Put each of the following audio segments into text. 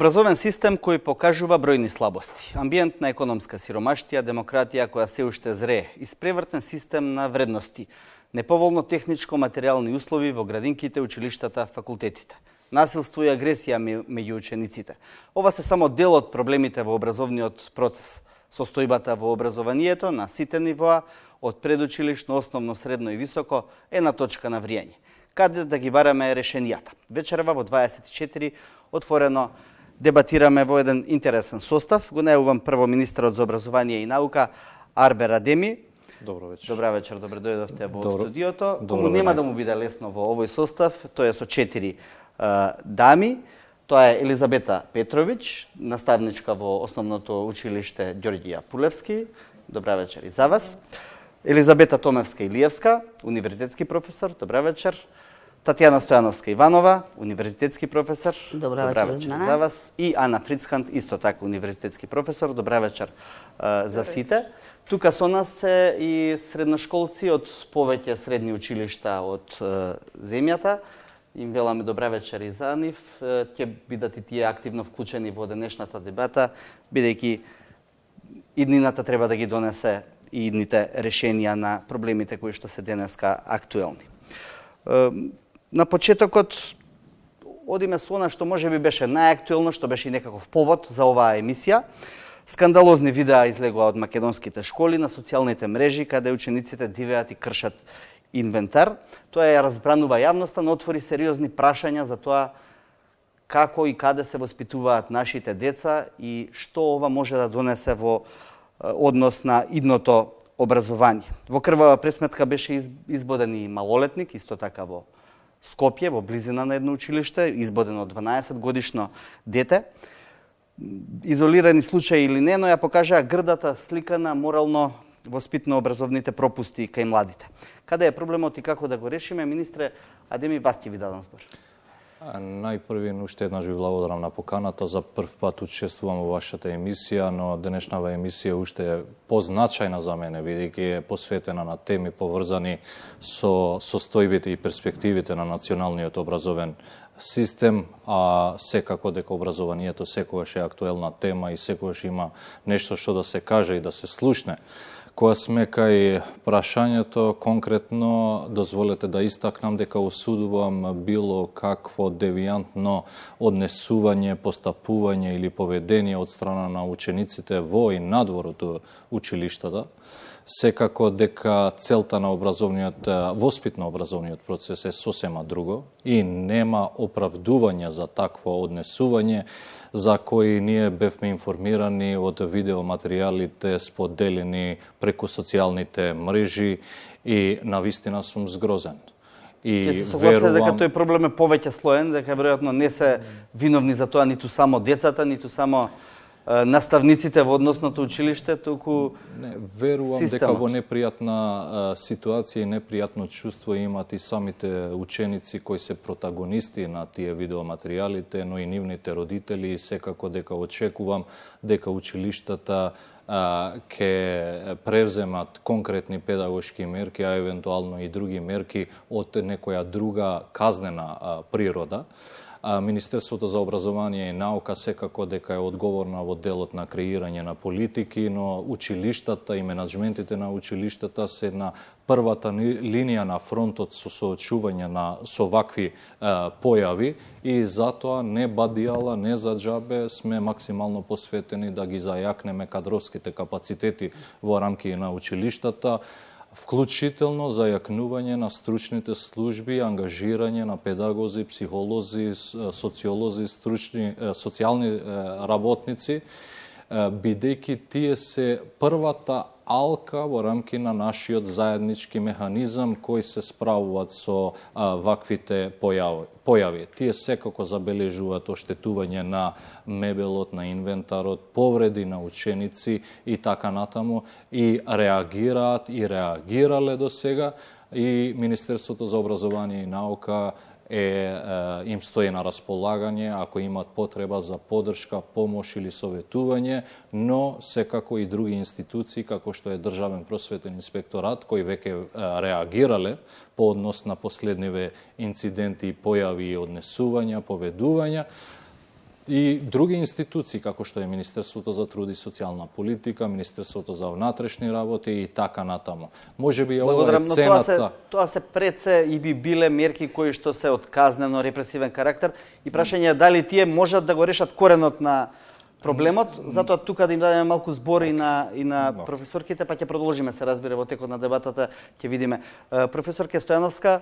Образовен систем кој покажува бројни слабости. Амбиент на економска сиромаштија, демократија која се уште зрее, испревртен систем на вредности, неповолно техничко-материјални услови во градинките, училиштата, факултетите, насилство и агресија меѓу учениците. Ова се само дел од проблемите во образовниот процес. Состојбата во образованието на сите нивоа, од предучилишно, основно, средно и високо, е на точка на вријање. Каде да ги бараме решенијата? Вечерва во 24 отворено дебатираме во еден интересен состав. Го најавувам прво министерот за образование и наука Арбер Адеми. Добро вечер. Добра вечер, добре дојдовте во студиото. Кому нема да му биде лесно во овој состав, тој е со 4 дами. Тоа е Елизабета Петрович, наставничка во основното училиште Ѓорѓија Пулевски. Добра вечер и за вас. Елизабета Томевска Илиевска, универзитетски професор. Добра вечер. Татјана Стојановска Иванова, универзитетски професор. Добра вечер за вас. И Ана Фрицхант, исто така универзитетски професор. Добра вечер за сите. Тука со нас се и средношколци од повеќе средни училишта од земјата. Им веламе добра вечер и за нив. Ќе бидат и тие активно вклучени во денешната дебата, бидејќи иднината треба да ги донесе и идните решенија на проблемите кои што се денеска актуелни. На почетокот одиме со она што можеби беше најактуелно, што беше и некаков повод за оваа емисија. Скандалозни видеа излегоа од македонските школи на социјалните мрежи, каде учениците дивеат и кршат инвентар. Тоа ја разбранува јавноста, но отвори сериозни прашања за тоа како и каде се воспитуваат нашите деца и што ова може да донесе во однос на идното образование. Во крвава пресметка беше избоден и малолетник, исто така во Скопје, во близина на едно училиште, избодено 12 годишно дете. Изолирани случаи или не, но ја покажаа грдата слика на морално воспитно-образовните пропусти кај младите. Каде е проблемот и како да го решиме? Министре Адеми, вас ќе ви дадам збор. Најпрви, уште еднаш ви благодарам на поканата. За прв пат учествувам во вашата емисија, но денешнава емисија уште е позначајна за мене, бидејќи е посветена на теми поврзани со состојбите и перспективите на националниот образовен систем, а секако дека образованието секогаш е актуелна тема и секогаш има нешто што да се каже и да се слушне. Кога сме кај прашањето, конкретно, дозволете да истакнам дека осудувам било какво девијантно однесување, постапување или поведение од страна на учениците во и надвор од училиштата. Секако дека целта на воспитно-образовниот процес е сосема друго и нема оправдување за такво однесување, за кои ние бевме информирани од видеоматеријалите споделени преку социјалните мрежи и навистина сум згрозен. Ќе се согласите дека тој проблем е повеќе слоен, дека веројатно не се виновни за тоа ниту само децата, ниту само наставниците во односното училиште, туку верувам системот. дека во непријатна ситуација и непријатно чувство имат и самите ученици кои се протагонисти на тие видеоматеријалите, но и нивните родители, и секако дека очекувам дека училиштата ќе превземат конкретни педагошки мерки, а евентуално и други мерки од некоја друга казнена природа. Министерството за образование и наука секако дека е одговорна во делот на креирање на политики, но училиштата и менаџментите на училиштата се на првата линија на фронтот со соочување со вакви појави и затоа не бадијала, не за џабе сме максимално посветени да ги зајакнеме кадровските капацитети во рамки на училиштата, вклучително зајакнување на стручните служби, ангажирање на педагози, психолози, социолози, стручни социјални работници, бидејќи тие се првата алка во рамки на нашиот заеднички механизам кој се справуваат со ваквите појави. Тие секако забележуваат оштетување на мебелот, на инвентарот, повреди на ученици и така натаму и реагираат и реагирале до сега и Министерството за образование и наука им стои на располагање ако имат потреба за поддршка, помош или советување, но секако и други институции, како што е Државен просветен инспекторат, кои веќе реагирале по однос на последниве инциденти, појави и однесувања, поведувања, и други институции, како што е Министерството за труд и социјална политика, Министерството за внатрешни работи и така натаму. Можеби ова е Благодарам, но цената. тоа се пред се и би биле мерки кои што се од казнено репресивен карактер и прашање е дали тие можат да го решат коренот на проблемот, затоа тука да им дадеме малку збор и на професорките, па ќе продолжиме, се разбира, во текот на дебатата, ќе видиме. Професорке Стојановска,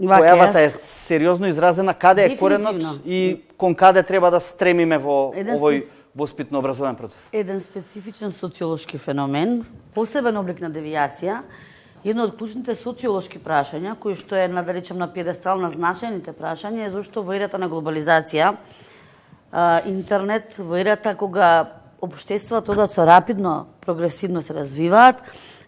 појавата е сериозно изразена, каде е коренот и кон каде треба да стремиме во овој воспитно-образовен процес? Еден специфичен социолошки феномен, посебен облик на девијација, едно од клучните социолошки прашања, кој што е, да речем, на пиедестал на значајните прашања, е зашто во ерата на глобализација, интернет, во ерата кога општествата одат со рапидно, прогресивно се развиваат,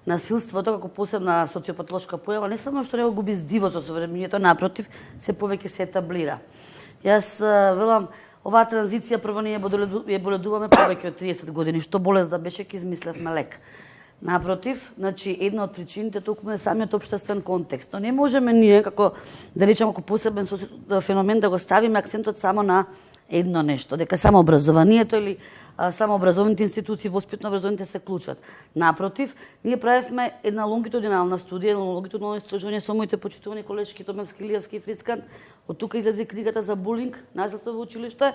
насилството како посебна социопатолошка појава не само што не го губи здивото со времењето, напротив, се повеќе се етаблира. Јас велам, оваа транзиција прво ние ја боледуваме повеќе од 30 години, што болест да беше ќе измислевме лек. Напротив, значи една од причините токму е самиот општествен контекст. Но не можеме ние како да речеме како посебен феномен да го ставиме акцентот само на едно нешто, дека само образованието или само образовните институции, воспитно-образовните се клучат. Напротив, ние правевме една лонгитудинална студија, едно лонгитудинално истражување со моите почитувани колешки Томевски, Илиевски и Фрицкант. Од тука излезе книгата за булинг, насилство во училиште.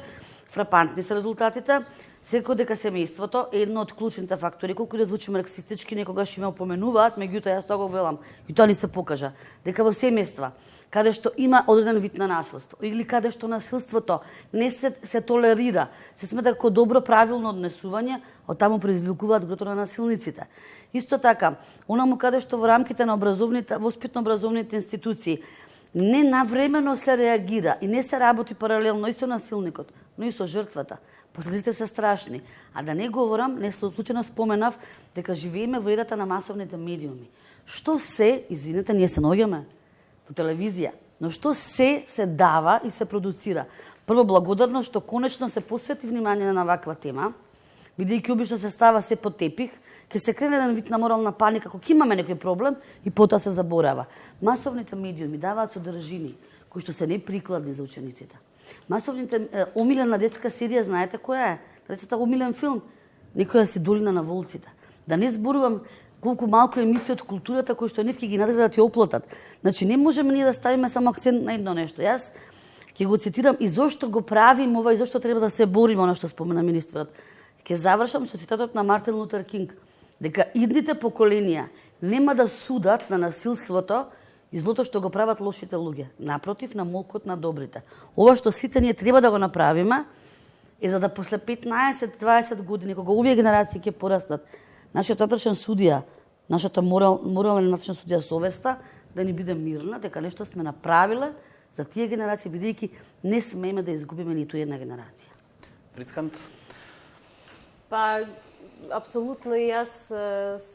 Фрапантни се резултатите. Секој дека семејството е едно од клучните фактори, колку да звучи марксистички, некогаш ме опоменуваат, меѓутоа јас тоа го велам. И тоа ни се покажа. Дека во семејства, каде што има одреден вид на насилство, или каде што насилството не се толерира, се смета како добро правилно однесување, од таму произликуваат грото на насилниците. Исто така, онаму каде што во рамките на воспитно-образовните институции не навремено се реагира и не се работи паралелно и со насилникот, но и со жртвата. Последиците се страшни. А да не говорам, не случајно споменав, дека живееме во ерата на масовните медиуми. Што се, извинете, ние се наоѓаме во телевизија, но што се дава и се продуцира. Прво, благодарно што конечно се посвети внимание на ваква тема, бидејќи обично се става се под тепих, ќе се крене еден вид на морална паника, кога имаме некој проблем и потоа се заборава. Масовните медиуми даваат содржини кои што се неприкладни за учениците. Масовните омилена детска серија, знаете која е? Децата омилен филм, Некоја си долина на волците. Да не зборувам колку малку емисии од културата кои што нивки ги надградат и оплотат. Значи не можеме ние да ставиме само акцент на едно нешто. Јас ќе го цитирам и зошто го правим ова и зошто треба да се бориме, она што спомена министерот. Ќе завршам со цитатот на Мартин Лутер Кинг, дека идните поколенија нема да судат на насилството и злото што го прават лошите луѓе. Напротив, на молкот на добрите. Ова што сите ние треба да го направиме е за да после 15-20 години, кога овие генерации ќе пораснат, нашиот внатрешен судија, нашата морална внатрешна судија совеста, да ни биде мирна, дека нешто сме направиле за тие генерации, бидејќи не смееме да изгубиме ниту една генерација. Фрицкант? Па, апсолутно и јас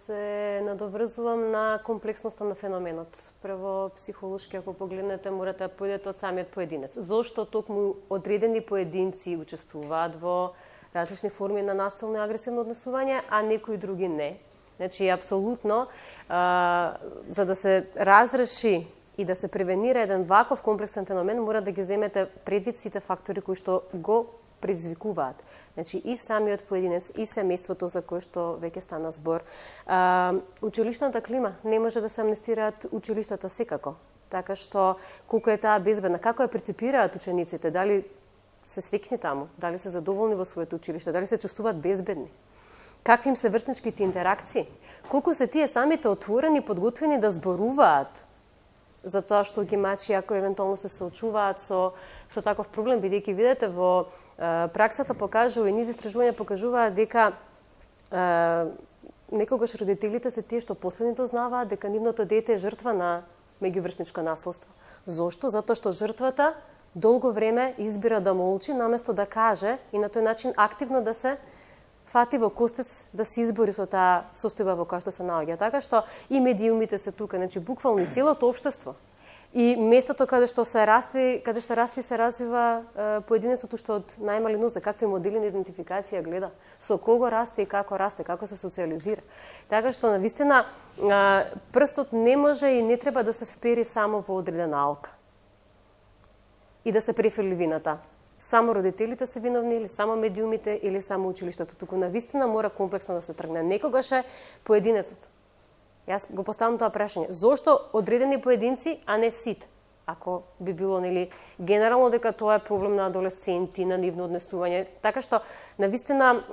се надоврзувам на комплексноста на феноменот. Прво, психолошки, ако погледнете, морате да појдете од самиот поединец. Зошто токму одредени поединци учествуваат во различни форми на насилно и агресивно однесување, а некои други не. Значи, апсолутно, за да се разреши и да се превенира еден ваков комплексен феномен, мора да ги земете предвид сите фактори кои што го предизвикуваат. Значи, и самиот поединец, и семејството за кое што веќе стана збор. Училишната клима, не може да се амнестираат училиштата секако. Така што, колку е таа безбедна, како ја прецепираат учениците, дали се среќни таму, дали се задоволни во своето училиште, дали се чувствуваат безбедни. Какви им се вртничките интеракции? Колку се тие самите отворени, подготвени да зборуваат за тоа што ги мачи ако евентуално се соочуваат со таков проблем, бидејќи видите во праксата покажува и низ истражувања покажуваат дека некогаш родителите се тие што последните знаат дека нивното дете е жртва на меѓуврсничко насилство. Зошто? Затоа што жртвата долго време избира да молчи наместо да каже и на тој начин активно да се фати во костец да се избори со таа состојба во која што се наоѓа. Така што и медиумите се тука, значи буквално и целото општество. И местото каде што расте и се развива поединецот уште од најмалиност, какви модели на идентификација гледа, со кого расте и како се социализира. Така што навистина прстот не може и не треба да се впери само во одредена алка и да се префрли вината само родителите се виновни или само медиумите или само училиштето, туку навистина мора комплексно да се тргне. Некогаш е поединецот. Јас го поставам тоа прашање. Зошто одредени поединци, а не сите? Ако би било нели генерално дека тоа е проблем на адолесценти, на нивно однесување, така што навистина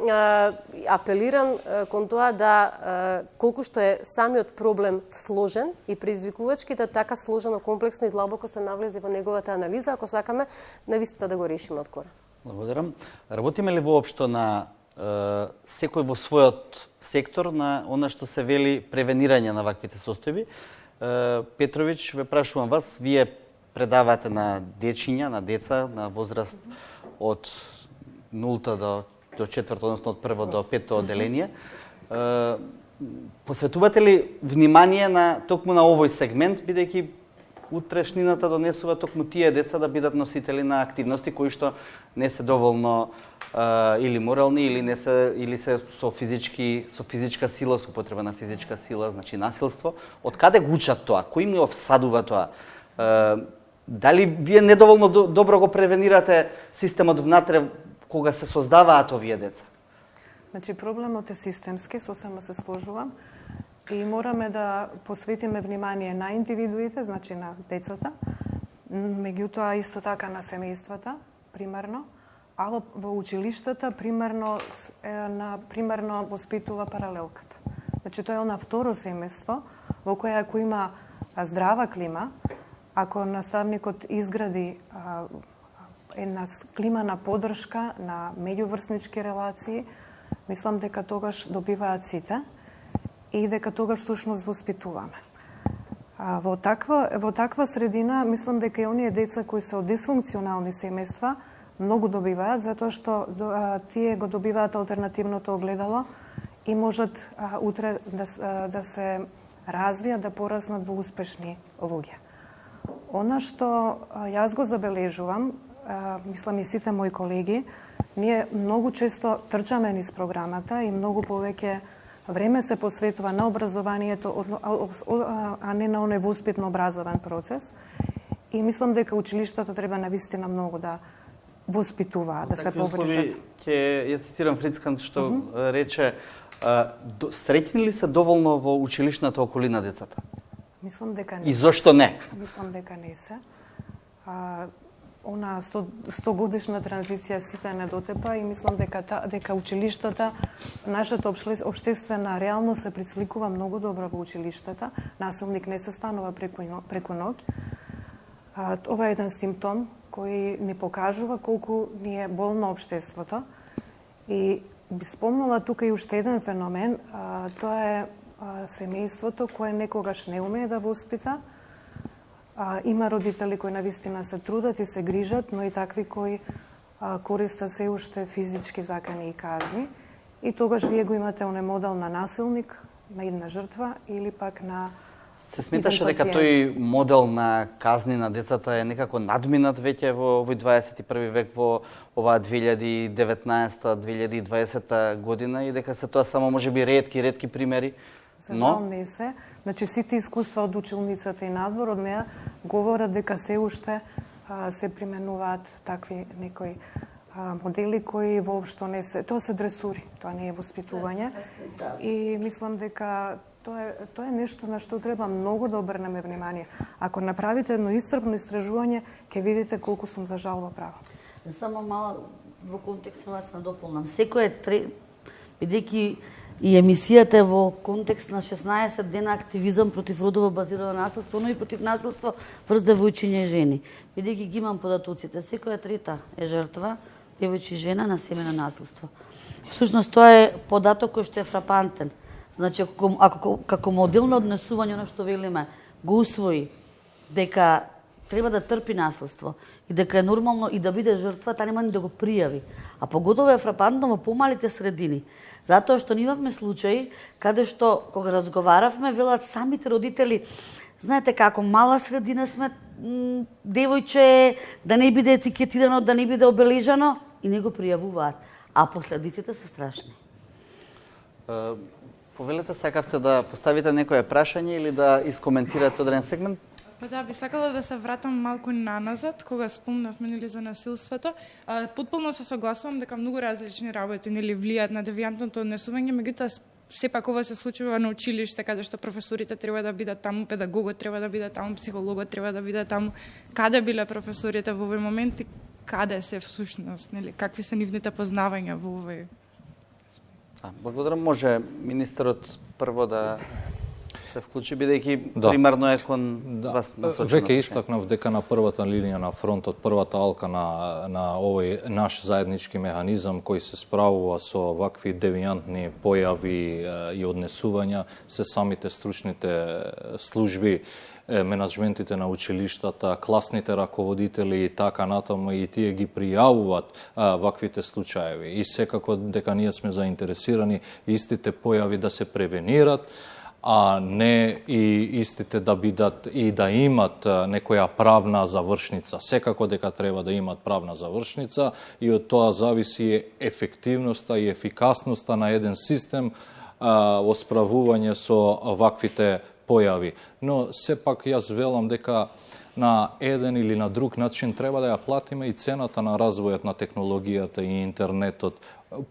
апелирам кон тоа да колку што е самиот проблем сложен и предизвикувачки, да така сложено, комплексно и длабоко се навлезе во неговата анализа, ако сакаме навистина да го решиме од кора. Благодарам. Работиме ли воопшто на секој во својот сектор на она што се вели превенирање на ваквите состојби? Петрович, ве прашувам вас, вие предавате на дечиња, на деца, на возраст од 0 до 4, односно од 1 до 5 одделение. Посветувате ли внимание на токму на овој сегмент, бидејќи утрешнината донесува токму тие деца да бидат носители на активности кои што не се доволно или морални, или се со физичка сила, со употреба на физичка сила, значи насилство. Од каде го учат тоа? Кој им всадува тоа? Дали вие недоволно добро го превенирате системот внатре кога се создаваат овие деца? Значи проблемот е системски, сосема се сложувам. И мораме да посветиме внимание на индивидуите, значи на децата, меѓутоа исто така на семејствата, примерно, а во училиштата примерно воспитува паралелката. Значи тоа е она второ семејство во кое ако има здрава клима, ако наставникот изгради една клима на поддршка, на меѓуврснички релации, мислам дека тогаш добиваат сите и дека тогаш всушност воспитуваме. Во таква средина, мислам дека и оние деца кои се од дисфункционални семејства многу добиваат, затоа што тие го добиваат алтернативното огледало и можат утре да се развијат, да пораснат во успешни луѓе. Она што јас го забележувам, мислам и сите мои колеги, ние многу често трчаме низ програмата и многу повеќе време се посветува на образованието, а не на оној воспитно-образован процес. И мислам дека училиштата треба навистина многу да воспитуваат, да се погрижат. Ќе ја цитирам Фриц Кант што рече: среќни ли се доволно во училишната околина децата? Мислам дека не. И зошто не? Мислам дека не се. Она 100 годишна транзиција сите не дотепа и мислам дека училиштата, нашата општествена реалност се присликува многу добро во училиштата. Насилник не се станува преку ноќ. Ова е еден симптом кој ни покажува колку ни е болно општеството. И би спомнала тука и уште еден феномен, тоа е семејството кое некогаш не умее да воспита. Има родители кои навистина се трудат и се грижат, но и такви кои користат се уште физички закани и казни. И тогаш вие го имате оној модел на насилник, на една жртва или пак на се сметаше дека тој модел на казни на децата е некако надминат веќе во 21 век, во оваа 2019-2020 година и дека се тоа само можеби ретки примери. За жал не се. Значи сите искуства од училницата и надвор од неа говорат дека се уште се применуваат такви некои модели кои воопшто не се... Тоа се дресури, тоа не е воспитување. И мислам дека тоа е нешто на што треба многу да обрнеме внимание. Ако направите едно исцрпно истражување, ќе видите колку сум за жал во права. Само мало во контекст на вас надополнам. Секој бидејќи и емисијата е во контекст на 16 дена активизам против родово базирано насилство, но и против насилство врз девојчиња и жени. Бидејќи ги имам податоците, секоја трета е жртва, девојче и жена на семејно насилство. Всушност тоа е податок кој што е фрапантен. Значи, ако како модел на однесување, оно што велиме, го усвои дека треба да трпи насилство и дека е нормално и да биде жртва, таа нема ни да го пријави. А поготово е фрапантно во помалите средини. Затоа што имавме случаи каде што, кога разговаравме, велат самите родители, знаете како мала средина сме, девојче да не биде етикетирано, да не биде обележано, и не го пријавуваат. А последиците се страшни. Повелете, сакавте да поставите некое прашање или да искоментирате одреден сегмент? Па да, би сакала да се вратам малку наназад, кога спомнавме нели за насилството. Потполно се согласувам дека многу различни работи нели влијаат на девијантното однесување, меѓутоа сепак ова се случува на училиште, каде што професорите треба да бидат таму, педагогот треба да биде таму, психологот треба да биде таму. Каде биле професорите во овој момент и каде се всушност, нели? Какви се нивните познавања во овој? Благодарам. Може министерот прво да се вклучи, бидејќи примарно е кон вас насочено. Веќе истакнав дека на првата линија на фронтот, првата алка на овој наш заеднички механизам кој се справува со вакви девијантни појави и однесувања се самите стручните служби, менаџментите на училиштата, класните раководители и така натаму, и тие ги пријавуваат ваквите случаеви. И секако дека ние сме заинтересирани истите појави да се превенират, а не и истите да бидат и да имат некоја правна завршница. Секако дека треба да имат правна завршница и од тоа зависи ефективноста и ефикасноста на еден систем во справување со ваквите појави. Но сепак јас велам дека на еден или на друг начин треба да ја платиме и цената на развојот на технологијата и интернетот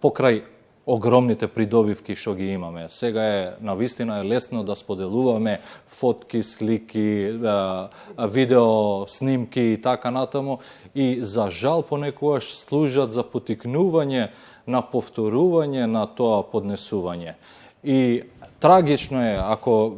покрај огромните придобивки што ги имаме. Сега е навистина е лесно да споделуваме фотки, слики, видео снимки и така натаму, и за жал понекогаш служат за потикнување на повторување на тоа поднесување. И трагично е ако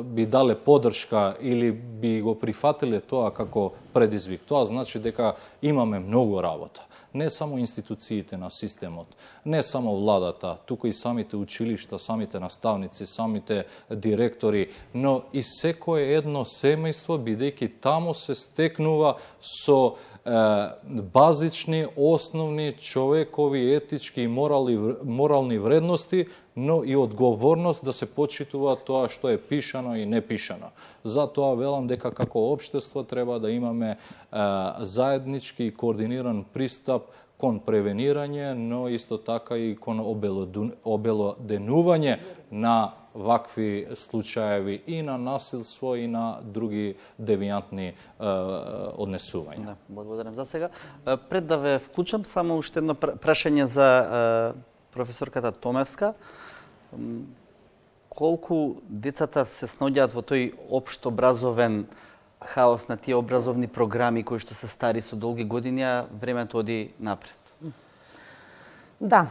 би дале поддршка или би го прифатиле тоа како предизвик. Тоа значи дека имаме многу работа. Не само институциите на системот, не само владата, туку и самите училишта, самите наставници, самите директори, но и секое едно семејство, бидејќи таму се стекнува со базични, основни човекови, етички и морални вредности, но и одговорност да се почитува тоа што е пишано и не пишано. Затоа велам дека како општество треба да имаме заеднички и координиран пристап кон превенирање, но исто така и кон обелоденување на вакви случаеви и на насилство и на други девијантни однесувања. Да, благодарам за сега. Пред да ве вклучам, само уште едно прашање за професорката Томевска. Колку децата се снаоѓаат во тој општо образовен хаос на тие образовни програми кои што се стари со долги години, а времето оди напред? Да,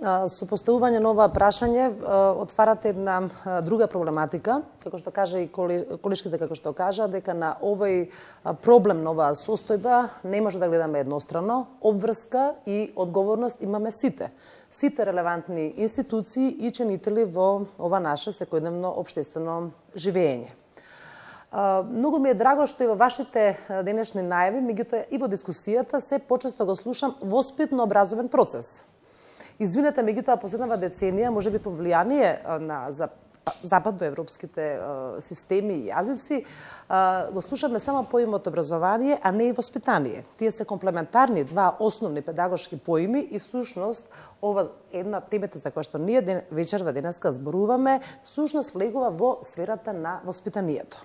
со поставување на ова прашање отварате една друга проблематика, како што кажа и колешките, како што кажа, дека на овој проблем, на оваа состојба не може да гледаме еднострано, обврска и одговорност имаме сите. Сите релевантни институции и чинители во ова наше секојдневно општествено живење. Многу ми е драго што и во вашите денешни најави, меѓутоа и во дискусијата се почесто го слушам воспитно-образовен процес. Извинете, меѓутоа последнава деценија, можеби по влијание на западноевропските системи и јазици, го слушаме само поимот образование, а не и воспитание. Тие се комплементарни два основни педагошки поими и всушност ова една темата за која што ние вечерва денеска зборуваме, всушност влегува во сферата на воспитанието.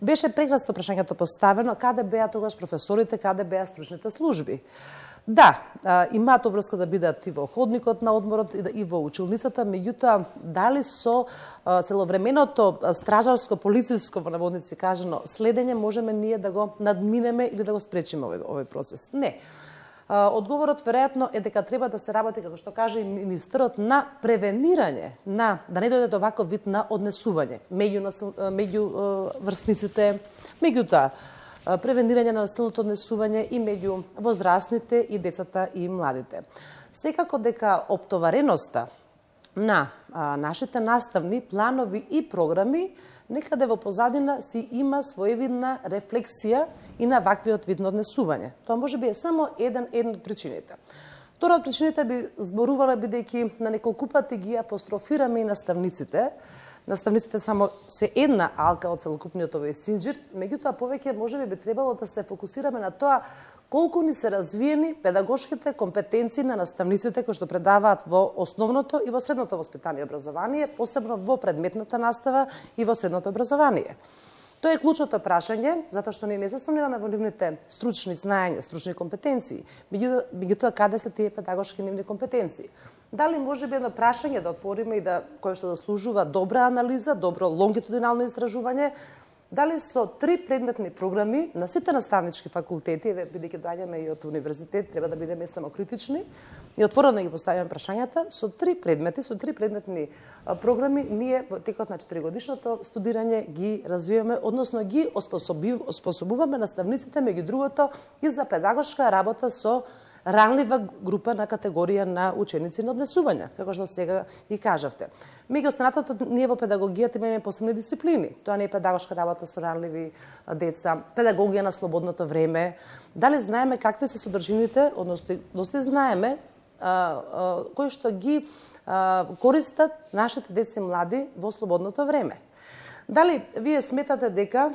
Беше прекрасно прашањето поставено, каде беа тогаш професорите, каде беа стручните служби. Да, имаат обврска да бидат и во ходникот на одморот и во училницата, меѓутоа дали со целовременото стражарско, полициско, во наводници кажано, следење можеме ние да го надминеме или да го спречиме овој процес? Не. Одговорот веројатно е дека треба да се работи, како што каже и министерот, на превенирање, да не дојде до ваков вид на однесување меѓу врсниците, меѓутоа превенирање на насилното однесување и меѓу возрастните и децата и младите. Секако дека оптовареноста на нашите наставни планови и програми некаде во позадина си има своевидна рефлексија и на ваквиот вид на однесување. Тоа може би е само една од причините. Втора од причините би зборувала бидејќи на неколку пати ги апострофираме и наставниците. Наставниците само се една алка од целокупниот овој синџир, меѓутоа повеќе можеби би требало да се фокусираме на тоа колку ни се развиени педагошките компетенции на наставниците кои што предаваат во основното и во средното воспитание и образование, посебно во предметната настава и во средното образование. Тоа е клучното прашање, затоа што ние не се сомневаме во нивните стручни знаења, стручни компетенции. Меѓутоа, каде се тие педагошки нивни компетенции? Дали може би едно прашање да отвориме и кое што заслужува добра анализа, добро лонгитудинално истражување, дали со 3 предметни програми на сите наставнички факултети, бидејќи доаѓаме и од универзитет, треба да бидеме самокритични и отворено ги поставиме прашањата, со 3 предметни програми ние во текот на 4-годишното студирање ги развиваме, односно ги оспособуваме наставниците, меѓу другото и за педагошка работа со ранлива група на категорија на ученици на однесување, како што сега и кажавте. Меѓу останатото, ние во педагогијата имаме посебни дисциплини. Тоа не е педагошка работа со ранливи деца, педагогија на слободното време. Дали знаеме какви се содржините, односно доста знаеме кои што ги користат нашите деца и млади во слободното време. Дали вие сметате дека,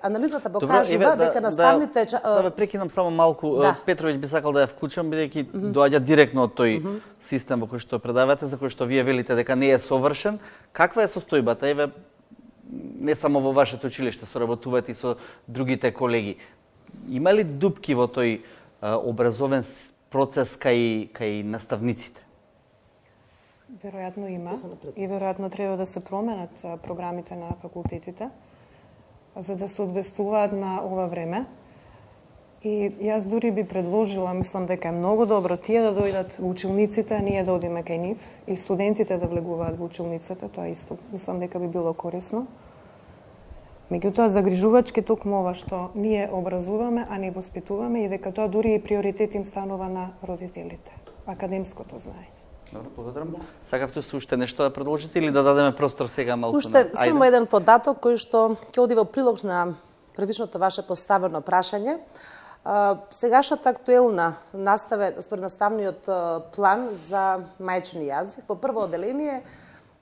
анализата покажува дека наставните... Да ве прекинам само малку. Да. Петровиќ би сакал да ја вклучам, бидејќи доаѓа директно од тој систем во кој што предавате, за кој што вие велите дека не е совршен. Каква е состојбата? Не само во вашето училиште, соработувате и со другите колеги. Има ли дупки во тој образовен процес кај наставниците? Веројатно има и веројатно треба да се променат програмите на факултетите за да се одвестуваат на ова време. И јас дури би предложила, мислам дека е многу добро тие да дојдат во училниците, а ние да одиме кај нив и студентите да влегуваат во училницата, тоа исто мислам дека би било корисно. Меѓутоа, загрижувачки токму ова што ние образуваме, а не воспитуваме и дека тоа дури и приоритет им станува на родителите, академското знаење. Добро, благодарам. Сакавте уште нешто да продолжите или да дадеме простор сега малку Уште на... само еден податок кој што ќе оди во прилог на првичното ваше поставено прашање. Сегашната актуелна настава според наставниот план за мајчини јазик во прво оделение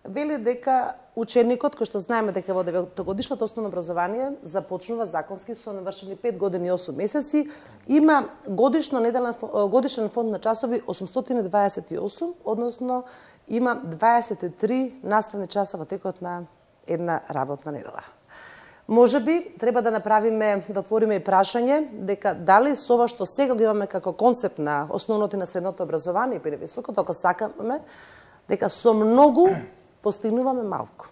вели дека ученикот, кој што знаеме дека во 9-годишното основно образование започнува законски со навршени 5 години и 8 месеци, има годишен фонд на часови 828, односно има 23 наставни часа во текот на една работна недела. Може би треба да направиме, да отвориме и прашање дека дали со ова што сега го имаме како концепт на основното и на средното образование и високото, ако сакаме, дека со многу постигнуваме малку.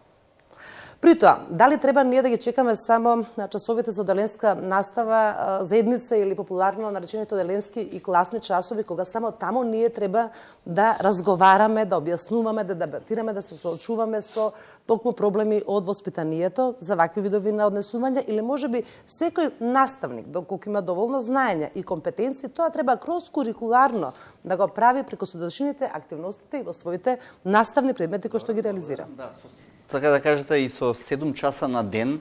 При тоа, дали треба ние да ги чекаме само часовите за оделенска настава, заедница или популарно наречените оделенски и класни часови, кога само таму ние треба да разговараме, да објаснуваме, да дебатираме, да се соочуваме со токму проблеми од воспитанието за вакви видови на однесување, или можеби секој наставник, доколку има доволно знаење и компетенции, тоа треба кроз курикуларно да го прави преку содржините, активностите и во своите наставни предмети кои што ги реализира. Да, така да кажете, и со 7 часа на ден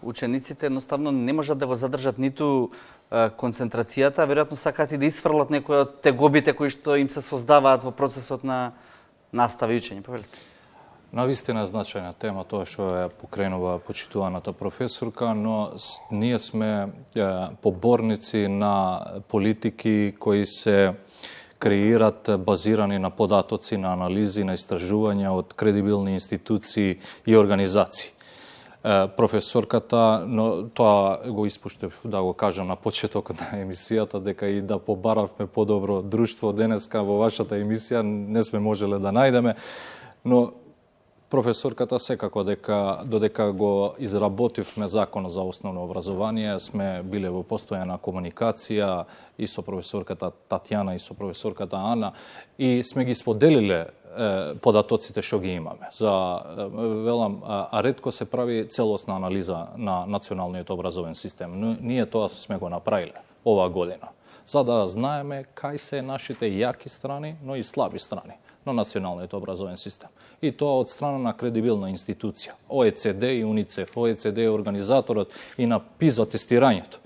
учениците едноставно не можат да го задржат ниту концентрацијата, веројатно сакаат и да исфрлат некои од тегобите кои што им се создаваат во процесот на настава и учење. Повелите. Навистина е значајна тема тоа што ја покренува почитуваната професорка, но ние сме поборници на политики кои се креират базирани на податоци, на анализи, на истражувања од кредибилни институции и организации. Професорката, но тоа го испуштев да го кажам на почетокот на емисијата, дека и да побаравме подобро друштво денеска во вашата емисија не сме можеле да најдеме, но професорката секако додека го изработивме Закон за основно образование, сме биле во постојана комуникација и со професорката Татјана и со професорката Ана и сме ги споделиле податоците што ги имаме. Велам, а ретко се прави целосна анализа на националниот образовен систем. Но ние тоа сме го направиле оваа година, за да знаеме кај се нашите јаки страни, но и слаби страни на националниот образовен систем. И тоа од страна на кредибилна институција. ОЕЦД и УНИЦЕФ. ОЕЦД е организаторот и на ПИЗА тестирањето.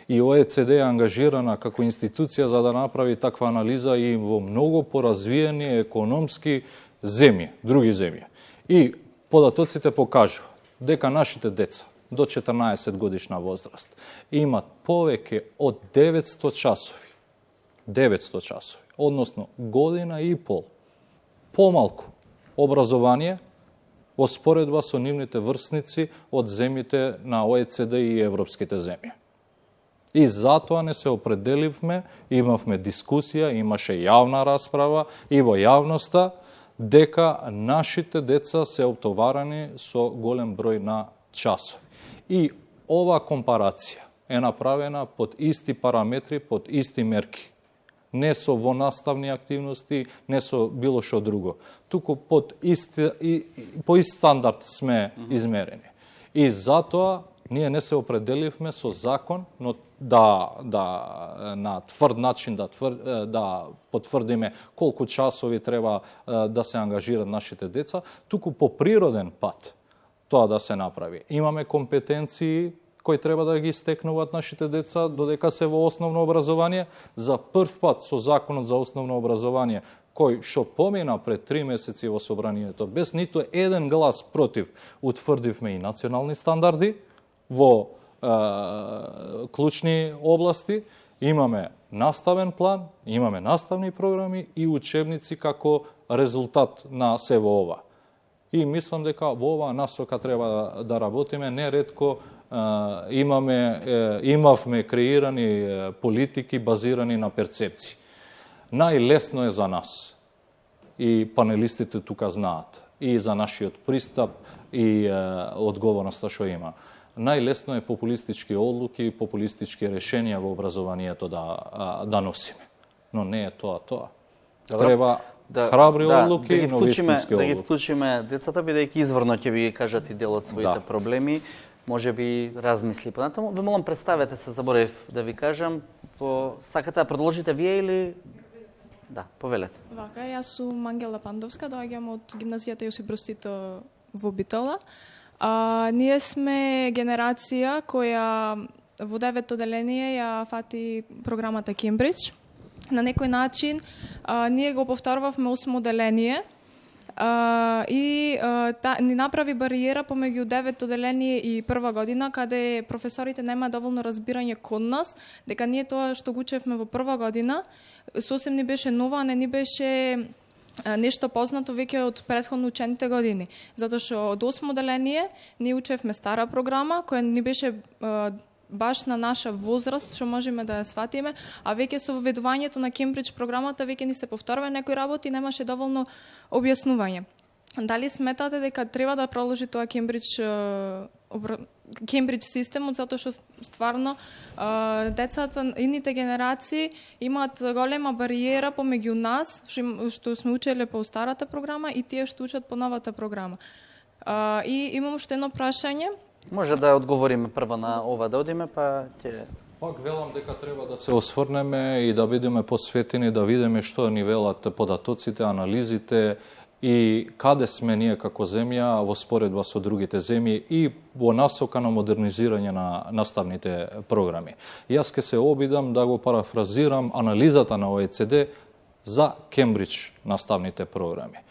И ОЕЦД е ангажирана како институција за да направи таква анализа и во многу поразвиени економски земји, други земји. И податоците покажуваат дека нашите деца до 14 годишна возраст имат повеќе од 900 часови. 900 часови, односно година и пол помалку образование во споредба со нивните врсници од земјите на ОЕЦД и европските земји. И затоа не се определивме, имавме дискусија, имаше јавна расправа и во јавноста дека нашите деца се оптоварани со голем број на часови. И ова компарација е направена под исти параметри, под исти мерки. Не со вонаставни активности, не со било што друго. Туку по ист стандард сме измерени. И затоа ние не се определивме со закон, но на тврд начин да потврдиме колку часови треба да се ангажират нашите деца, туку по природен пат тоа да се направи. Имаме компетенции кои треба да ги стекнуваат нашите деца додека се во основно образование. За прв пат со законот за основно образование, кој што помина пред 3 месеци во собранието, без ниту еден глас против, утврдивме и национални стандарди во клучни области, имаме наставен план, имаме наставни програми и учебници како резултат на сево ова. И мислам дека во оваа насока треба да работиме. Неретко имавме креирани политики базирани на перцепции. Најлесно е за нас, и панелистите тука знаат, и за нашиот пристап и одговорноста што има. Најлесно е популистички одлуки и популистички решенија во образованието да носиме. Но не е тоа. Треба храбри одлуки, но вистински одлуки. Да ги вклучиме децата, бидејќи изворно ќе ви кажат и дел од своите проблеми. Може би размисли понатаму. Ве молам, представете се, заборев да ви кажам. Сакате да продолжите вие или... Да, повелете. Вака, јас сум Ангела Пандовска, доаѓам од гимназијата Јосип Брз Тито во Битола. Ние сме генерација која во 9 оделение ја фати програмата Кембридж. На некој начин ние го повторувавме 8 оделение и ни направи бариера помеѓу 9 оделение и прва година, каде професорите нема доволно разбирање код нас, дека ние тоа што го учевме во прва година сосем ни беше нова, не ни беше нешто познато веќе од претходно учените години. Затоа што од 8 оделение ние учевме стара програма која ни беше баш на наша возраст, што можеме да ја сватиме, а веќе со воведувањето на Кембридж програмата веќе ни се повторува некои работи и немаше доволно објаснување. Дали сметате дека треба да проложи тоа Кембридж системот, затоа што стварно децата, идните генерации имаат голема бариера помеѓу нас, што сме учеле по старата програма и тие што учат по новата програма. И имам уште едно прашање. Може да одговориме прво на ова, да одиме, па ќе... Пак велам дека треба да се осврнеме и да бидеме посветени, да видиме што ни велат податоците, анализите и каде сме ние како земја во споредба со другите земји и во насока на модернизирање на наставните програми. Јас ќе се обидам да го парафразирам анализата на ОЕЦД за Кембридж наставните програми.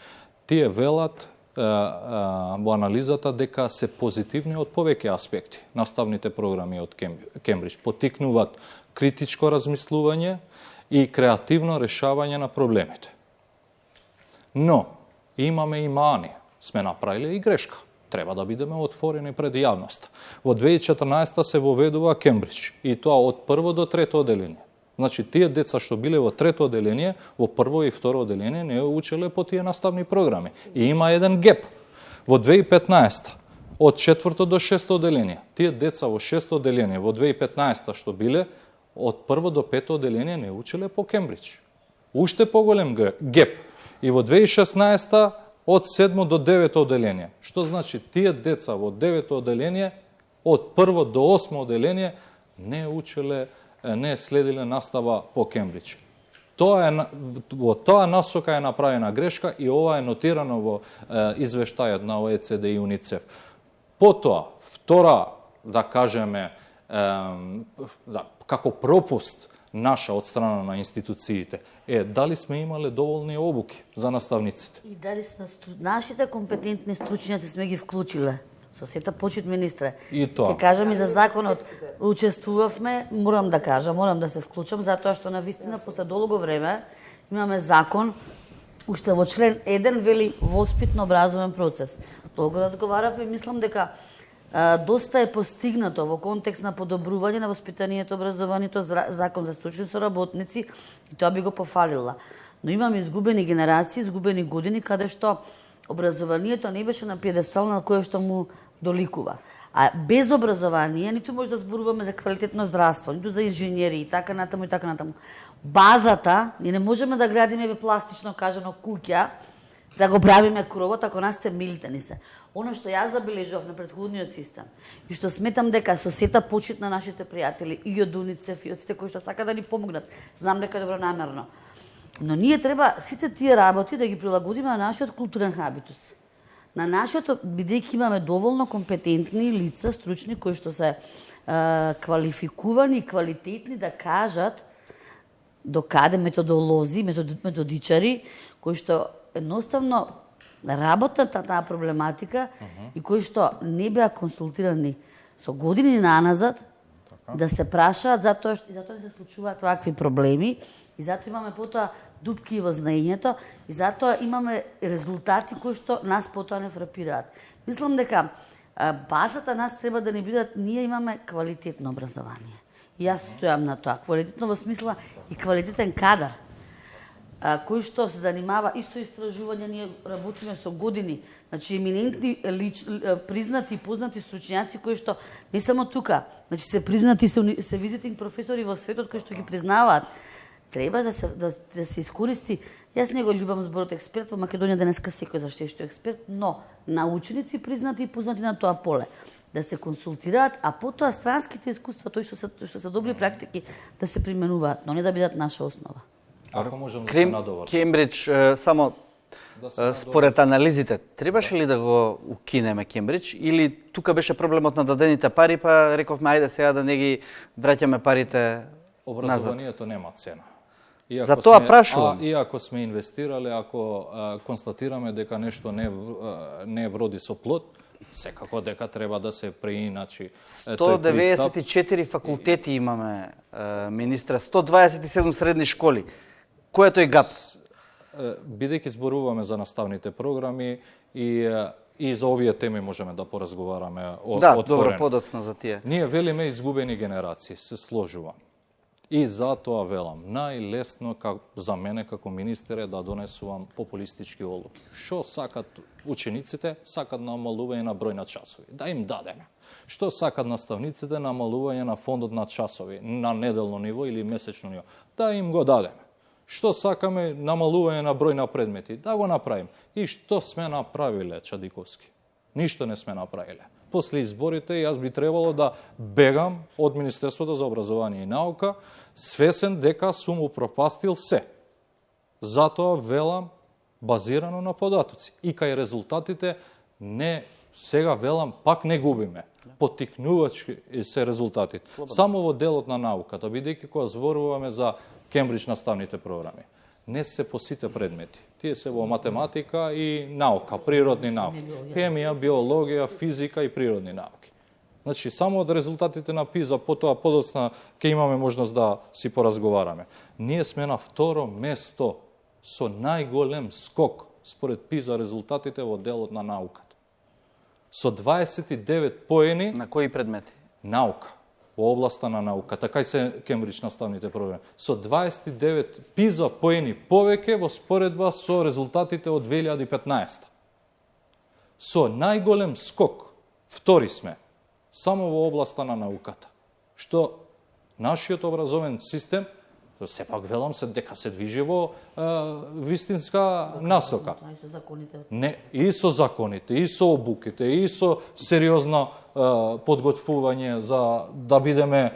Тие велат во анализата дека се позитивни од повеќе аспекти. Наставните програми од Кембридж потикнуваат критичко размислување и креативно решавање на проблемите. Но имаме и мани. Сме направиле и грешка. Треба да бидеме отворени пред јавноста. Во 2014 се воведува Кембридж и тоа од прво до трето оделение. Значи, тие деца што биле во трето оделение, во прво и второ оделение не учеле по тие наставни програми. И има еден геп. Во 2015 од четврто до шесто оделение, тие деца во шесто оделение во 2015 што биле, од прво до пето оделение не учеле по Кембридж. Уште поголем геп. И во 2016 од 7 до 9 оделение. Што значи тие деца во 9 оделение, од прво до 8 оделение не учеле, не следиле настава по Кембридж. Во тоа насока е направена грешка и ова е нотирано во извештајот на ОЕЦД и УНИЦЕФ. Потоа, втора, да кажеме, како пропуст наша од страна на институциите е дали сме имале доволни обуки за наставниците. И дали нашите компетентни стручњаци сме ги вклучиле. Со сета почит, министре. И тоа. Ќе кажам и за законот. Учествувавме, морам да кажам, морам да се вклучам, затоа што на вистина после долго време имаме закон, уште во член 1 вели воспитно образовен процес. долго разговаравме, мислам дека доста е постигнато во контекст на подобрување на воспитанието, образованието, закон за стручни соработници, и тоа би го пофалила. Но имаме изгубени генерации, изгубени години, каде што образованието не беше на пиедестал на кој што му доликува. А без образование ниту може да зборуваме за квалитетно здравство, ниту за инженери и така натаму и така натаму. Базата, ние не можеме да градиме пластично кажано куќа, да го правиме кровот ако нас темелите ни се. Оно што јас забележав на претходниот систем и што сметам дека со сета почит на нашите пријатели и од УНИЦЕФ и од сите кои што сака да ни помогнат, знам дека е добронамерно. Но ние треба сите тие работи да ги прилагодиме на нашиот културен хабитус. На нашето, бидејќи имаме доволно компетентни лица, стручни, кои што се квалификувани и квалитетни да кажат докаде методолози, методичари, кои што едноставно работат на таа проблематика и кои што не беа консултирани со години наназад, да се прашаат затоа што и затоа не се случуваат вакви проблеми и затоа имаме потоа дупки во знаењето и затоа имаме резултати кои што нас потоа не фрапираат. Мислам дека базата нас треба да не бидат, ние имаме квалитетно образование. И јас стојам на тоа. Квалитетно во смисла и квалитетен кадар, кој што се занимава и со истражување, ние работиме со години. Значи, еминентни, признати и познати стручњаци кои што не само тука, значи се признати, се визитинг професори во светот кои што ги признаваат. Треба да се искористи. Јас не го љубам зборот експерт, во Македонија денеска секој за што е експерт, но научници признати и познати на тоа поле да се консултираат, а потоа странските искуства, тој што се добри практики, да се применуваат, но не да бидат наша основа. Ако можам да се надовршам. Кембридж, само според анализите, требаше ли да го укинеме Кембридж или тука беше проблемот на дадените пари, па рековме ајде сега да не ги враќаме парите Образованието нема цена. За тоа прашувам. Иако сме инвестирале, ако констатираме дека нешто не вроди со плод, секако дека треба да се преиначи. 194 факултети имаме, министре, 127 средни школи. Кој е тој гап? Бидејќи зборуваме за наставните програми и за овие теми можеме да поразговараме отворено. Да, добро, подоцна за тие. Ние велиме изгубени генерации, се сложувам. И затоа велам, најлесно за мене како министер е да донесувам популистички одлуки. Што сакат учениците? Сакат намалување на број на часови. Да им дадеме. Што сакат наставниците? Намалување на фондот на часови, на неделно ниво или месечно ниво. Да им го дадеме. Што сакаме? Намалување на број на предмети. Да го направим. И што сме направиле, Чадиковски? Ништо не сме направиле. После изборите јас би требало да бегам од Министерството за образование и наука, свесен дека сум упропастил се. Затоа велам базирано на податоци. И кај резултатите сега велам пак не губиме. Поттикнувачки се резултатите. Само во делот на науката, бидејќи кога зборуваме за Кембридж наставните програми, не се по сите предмети. Тие се во математика и наука, природни науки. Хемија, биологија, физика и природни науки. Значи, само од резултатите на ПИЗа, потоа подоцна ќе имаме можност да си поразговараме. Ние сме на второ место со најголем скок според ПИЗа резултатите во делот на науката. Со 29 поени... На кои предмети? Наука. Во областа на науката, кај се Кембридж наставните програми. Со 29 ПИЗа поени повеќе во споредба со резултатите од 2015. Со најголем скок, втори сме, само во областа на науката. Што нашиот образовен систем, сепак велам се дека се движи во вистинска насока. Не, и со законите, и со обуките, и со сериозно подготвување за да бидеме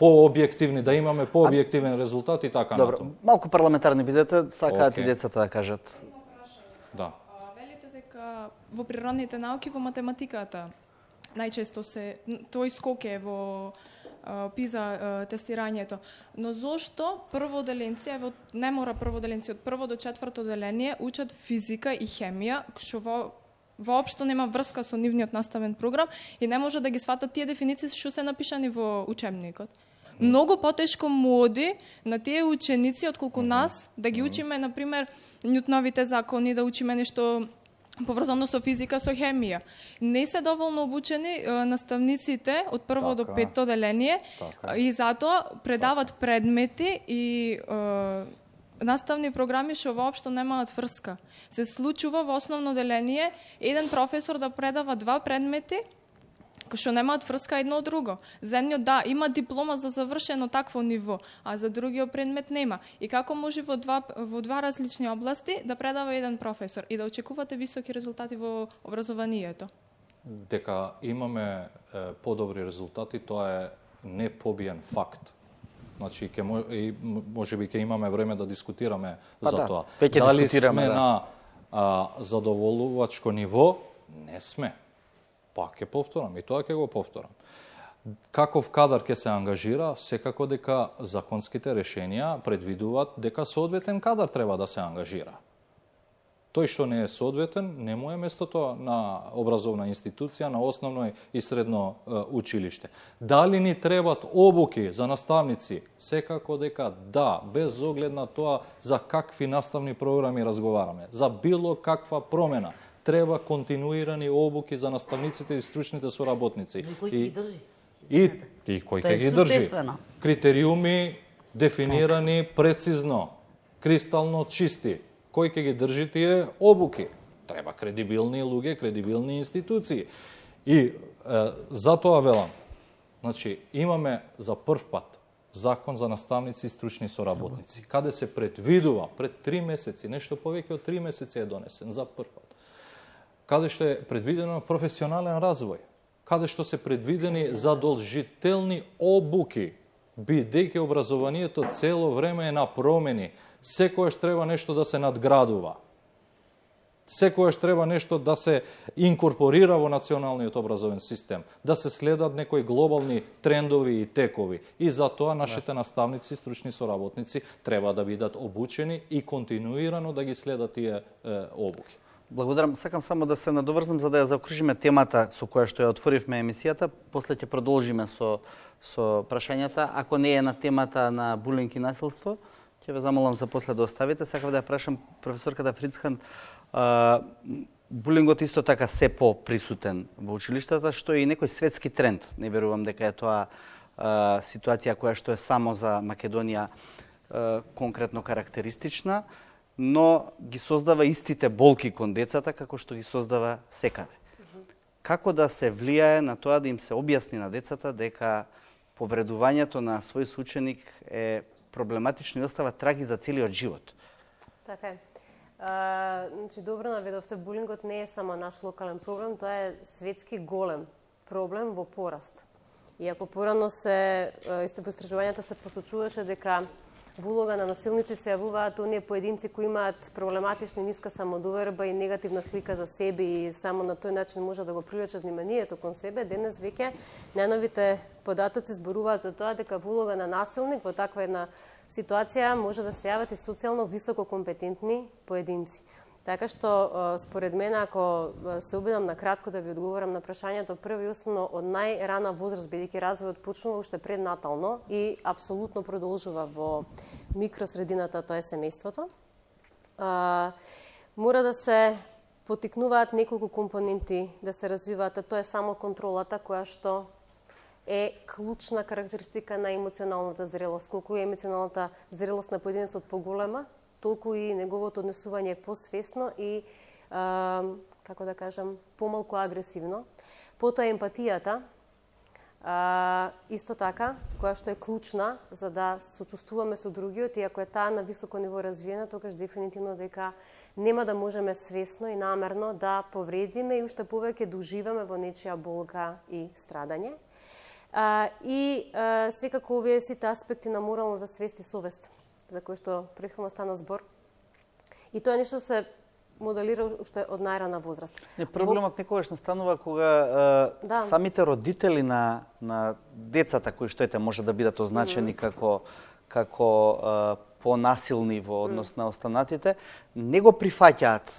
пообјективни, да имаме пообјективен резултат и така натаму. Добро, малку парламентарни бидете, сакаат и децата да кажат. Да. Велите дека во природните науки, во математиката, најчесто тој скок е во ПИЗа тестирањето. Но зошто прводеленци, не мора прводеленци, од прво до четврто деление учат физика и хемија, што воопшто нема врска со нивниот наставен програм и не може да ги сватат тие дефиниции што се напишани во учебникот. Многу потешко му оди на тие ученици отколку нас да ги учиме, например, Њутоновите закони, да учиме нешто поврзано со физика, со хемија. Не се доволно обучени наставниците од прво до петто оделение и затоа предават предмети и наставни програми што воопшто немаат врска. Се случува во основно оделение еден професор да предава два предмети што немаат врска едно од друго. За едниот има диплома за завршено такво ниво, а за другиот предмет нема. И како може во два различни области да предава еден професор и да очекувате високи резултати во образованието? Дека имаме подобри резултати, тоа е непобиен факт. Значи, може би ќе имаме време да дискутираме за тоа. Дали сме на задоволувачко ниво? Не сме. Пак ќе повторам, и тоа ќе го повторам. Каков кадар ќе се ангажира, секако дека законските решенија предвидуваат дека соодветен кадар треба да се ангажира. Тој што не е соодветен, не му е местото на образовна институција, на основно и средно училиште. Дали ни требат обуки за наставници? Секако дека да, без оглед на тоа за какви наставни програми разговараме, за било каква промена. Треба континуирани обуки за наставниците и стручните соработници. И кој ги држи? И кој ќе ги држи. Критериуми дефинирани прецизно, кристално чисти. Кој ќе ги држи тие обуки? Треба кредибилни луѓе, кредибилни институции. И затоа велам, значи, имаме за прв пат закон за наставници и стручни соработници, каде се предвидува пред 3 месеци, нешто повеќе од 3 месеци е донесен за прв пат, каде што е предвидено професионален развој, каде што се предвидени задолжителни обуки, бидејќи образованието цело време е на промени, секојаш треба нешто да се надградува, секојаш треба нешто да се инкорпорира во националниот образовен систем, да се следат некои глобални трендови и текови. И затоа нашите наставници, стручни соработници треба да бидат обучени и континуирано да ги следат тие обуки. Благодарам. Сакам само да се надоврзам за да ја заокружиме темата со која што ја отворивме емисијата. После ќе продолжиме со прашањата. Ако не е на темата на булинг и насилство, ќе ве замолам за после да оставите. Сакам да ја прашам професорката Фрицханд. Булингот исто така се по-присутен во училиштата, што е и некој светски тренд. Не верувам дека е тоа ситуација која што е само за Македонија конкретно карактеристична, но ги создава истите болки кон децата како што ги создава секаде. Како да се влијае на тоа да им се објасни на децата дека повредувањето на свој соученик е проблематично и остава траги за целиот живот? Така е. Значи, добро наведовте, булингот не е само наш локален проблем, тоа е светски голем проблем во пораст. Иако порано во истражувањата се посочуваше дека во улога на насилници се јавуваат оние поединци кои имаат проблематична ниска самодоверба и негативна слика за себе и само на тој начин може да го привлечат вниманието кон себе. Денес веќе најновите податоци зборуваат за тоа дека во улога на насилник во таква една ситуација може да се јават и социјално високо компетентни поединци. Така што, според мене, ако се обидам на кратко да ви одговорам на прашањето, прво и основно од најрана возраст, бидејќи развојот почнува уште преднатално и апсолутно продолжува во микросредината, тоа е семејството, мора да се потикнуваат неколку компоненти да се развиваат, тоа е само контролата која што е клучна карактеристика на емоционалната зрелост. Колку е емоционалната зрелост на поединецот поголема, толку и неговото однесување е посвесно и, како да кажам, помалку агресивно. Потоа емпатијата, исто така, која што е клучна за да сочувствуваме со другиот, и ако е таа на високо ниво развиена, тогаш дефинитивно дека нема да можеме свесно и намерно да повредиме и уште повеќе да уживаме во нечија болка и страдање. И секако овие сите аспекти на моралната свест и совест, за кој што претходно стана збор. И тоа е нешто се моделира уште од најрана возраст. Проблемот некогаш настанува кога самите родители на децата кои што може да бидат означени како понасилни во однос на останатите, не го прифаќаат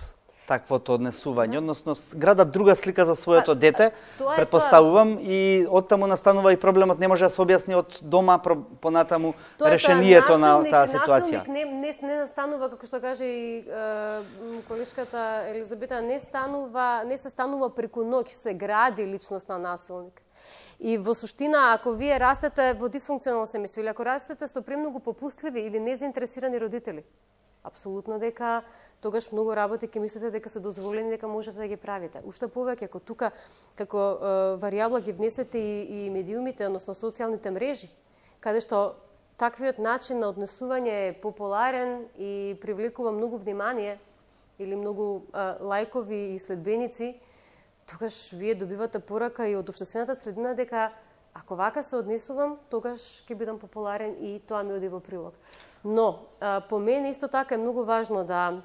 таквото однесување, односно градат друга слика за своето дете, тоа е претпоставувам, и оттаму настанува и проблемот, не може да се објасни од дома понатаму решението на таа ситуација. Насилник не настанува, како што каже и колешката Елизабета, не се станува преку ноќ, се гради личност на насилник. И во суштина, ако вие растете во дисфункционално семејство или ако растете со премногу попустливи или незаинтересирани родители, апсолутно дека тогаш многу работи ќе мислите дека се дозволени, дека можете да ги правите. Уште повеќе, ако тука како варијабла ги внесете и медиумите, односно социјалните мрежи, каде што таквиот начин на однесување е популарен и привлекува многу внимание или многу лајкови и следбеници, тогаш вие добивате порака и од општествената средина дека ако вака се однесувам, тогаш ќе бидам популарен и тоа ми оди во прилог. Но, по мене исто така е многу важно да,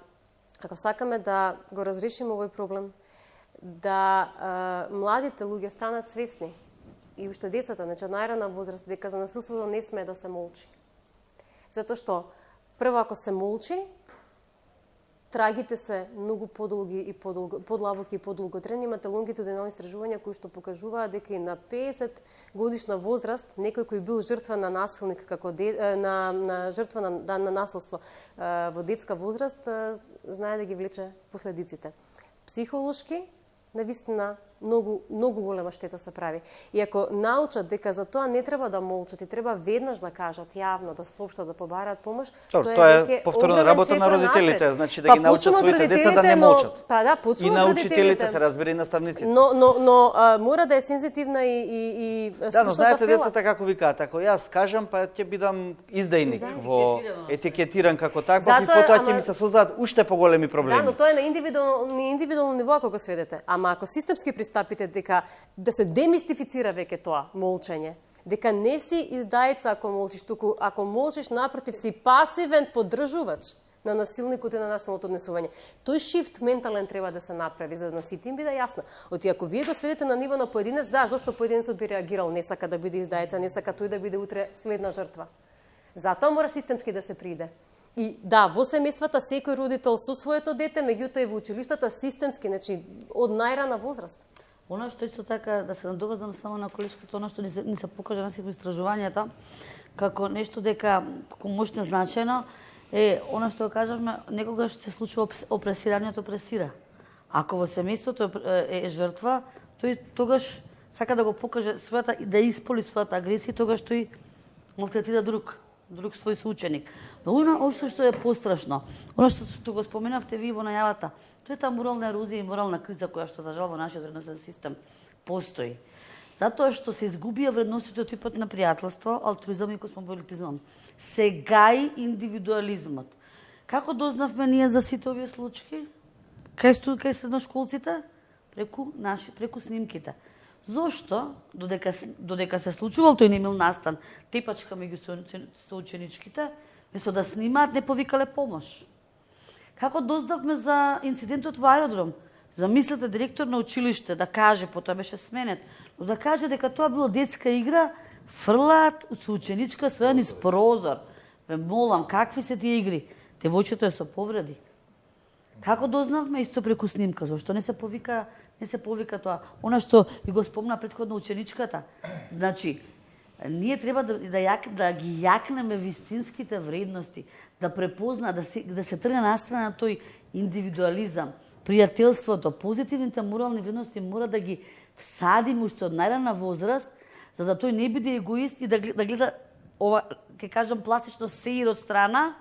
ако сакаме да го разрешиме овој проблем, да младите луѓе станат свесни и уште децата, значи од најрана возраст, дека за насилството не сме да се молчи. Затоа што, прво ако се молчи, трагите се многу подолги и подлабоки и подолготрени. Имате лонгитудинални истражувања кои што покажуваат дека и на 50 годишна возраст некој кој бил жртва на насилник како на жртва на насилство во детска возраст знае да ги влече последиците. Психолошки навистина многу голема штета се прави. И ако научат дека за тоа не треба да молчат и треба веднаш да кажат јавно, да соопштат, да побараат помош, тоа е повторна работа на родителите, значи да ги научат своите деца да не молчат. Па да, и на учителите, се разбира, и наставниците. Но мора да е сензитивна и стручната фела. Да, но знаете децата како викаат, ако јас кажам, па ќе бидам издајник во етикетиран како таков и потоа ќе ми се создадат уште поголеми проблеми. Да, но тоа е на индивидуално ниво ако го сведете. Ама ако системски пристапите дека да се демистифицира веќе тоа молчење, дека не си издајца ако молчиш, туку ако молчиш напротив си пасивен поддржувач на насилникот и на насилното однесување. Тој шифт ментален треба да се направи за да на сите им биде јасно. Оти ако вие го сведете на ниво на поединец, да, зошто поединецот би реагирал, не сака да биде издајца, не сака тој да биде утре следна жртва. Затоа мора системски да се приде. И да, во семејствата секој родител со своето дете, меѓутоа и во училиштата системски, значи од најрана возраст. Оно што исто така да се надоврзам само на колешката, оно што ни се покажа на секој истражувањата како нешто дека мощно значено е оно што кажавме, некогаш се случува опресирањето опресира. Ако во семејството е жртва, тој тогаш сака да го покаже својата да исполи својата агресија, тогаш тој малтретира друг свој соученик. Но оно што е пострашно, оно што го споменавте ви во најавата, тоа е таа морална ерозија и морална криза која што за жал во нашиот вредносен систем постои. Затоа што се изгубија вредностите од типот на пријателство, алтруизам и космополитизам. Се гаи индивидуализмот. Како дознавме ние за сите овие случаи? Кај средношколците? Преку снимките. Зошто, додека се случувал тој немил настан, тепачка меѓу соученичките, место да снимаат, не повикале помош. Како дознавме за инцидентот во аеродром? Замислете директор на училиште да каже, потоа беше сменет, но да каже дека тоа било детска игра, фрлаат соученичка своја низ прозор. Ве молам, какви се тие игри? Девојчето е со повреди. Како дознавме исто преку снимка? Зошто не се повика тоа? Она што ви го спомна претходно ученичката. Значи, ние треба да ги јакнеме вистинските вредности, да препозна, да се тргне настрана на тој индивидуализам, пријателството, позитивните морални вредности мора да ги всадиме уште од најрана возраст, за да тој не биде егоист и да гледа ова, ќе кажам пластично, сеир од страна,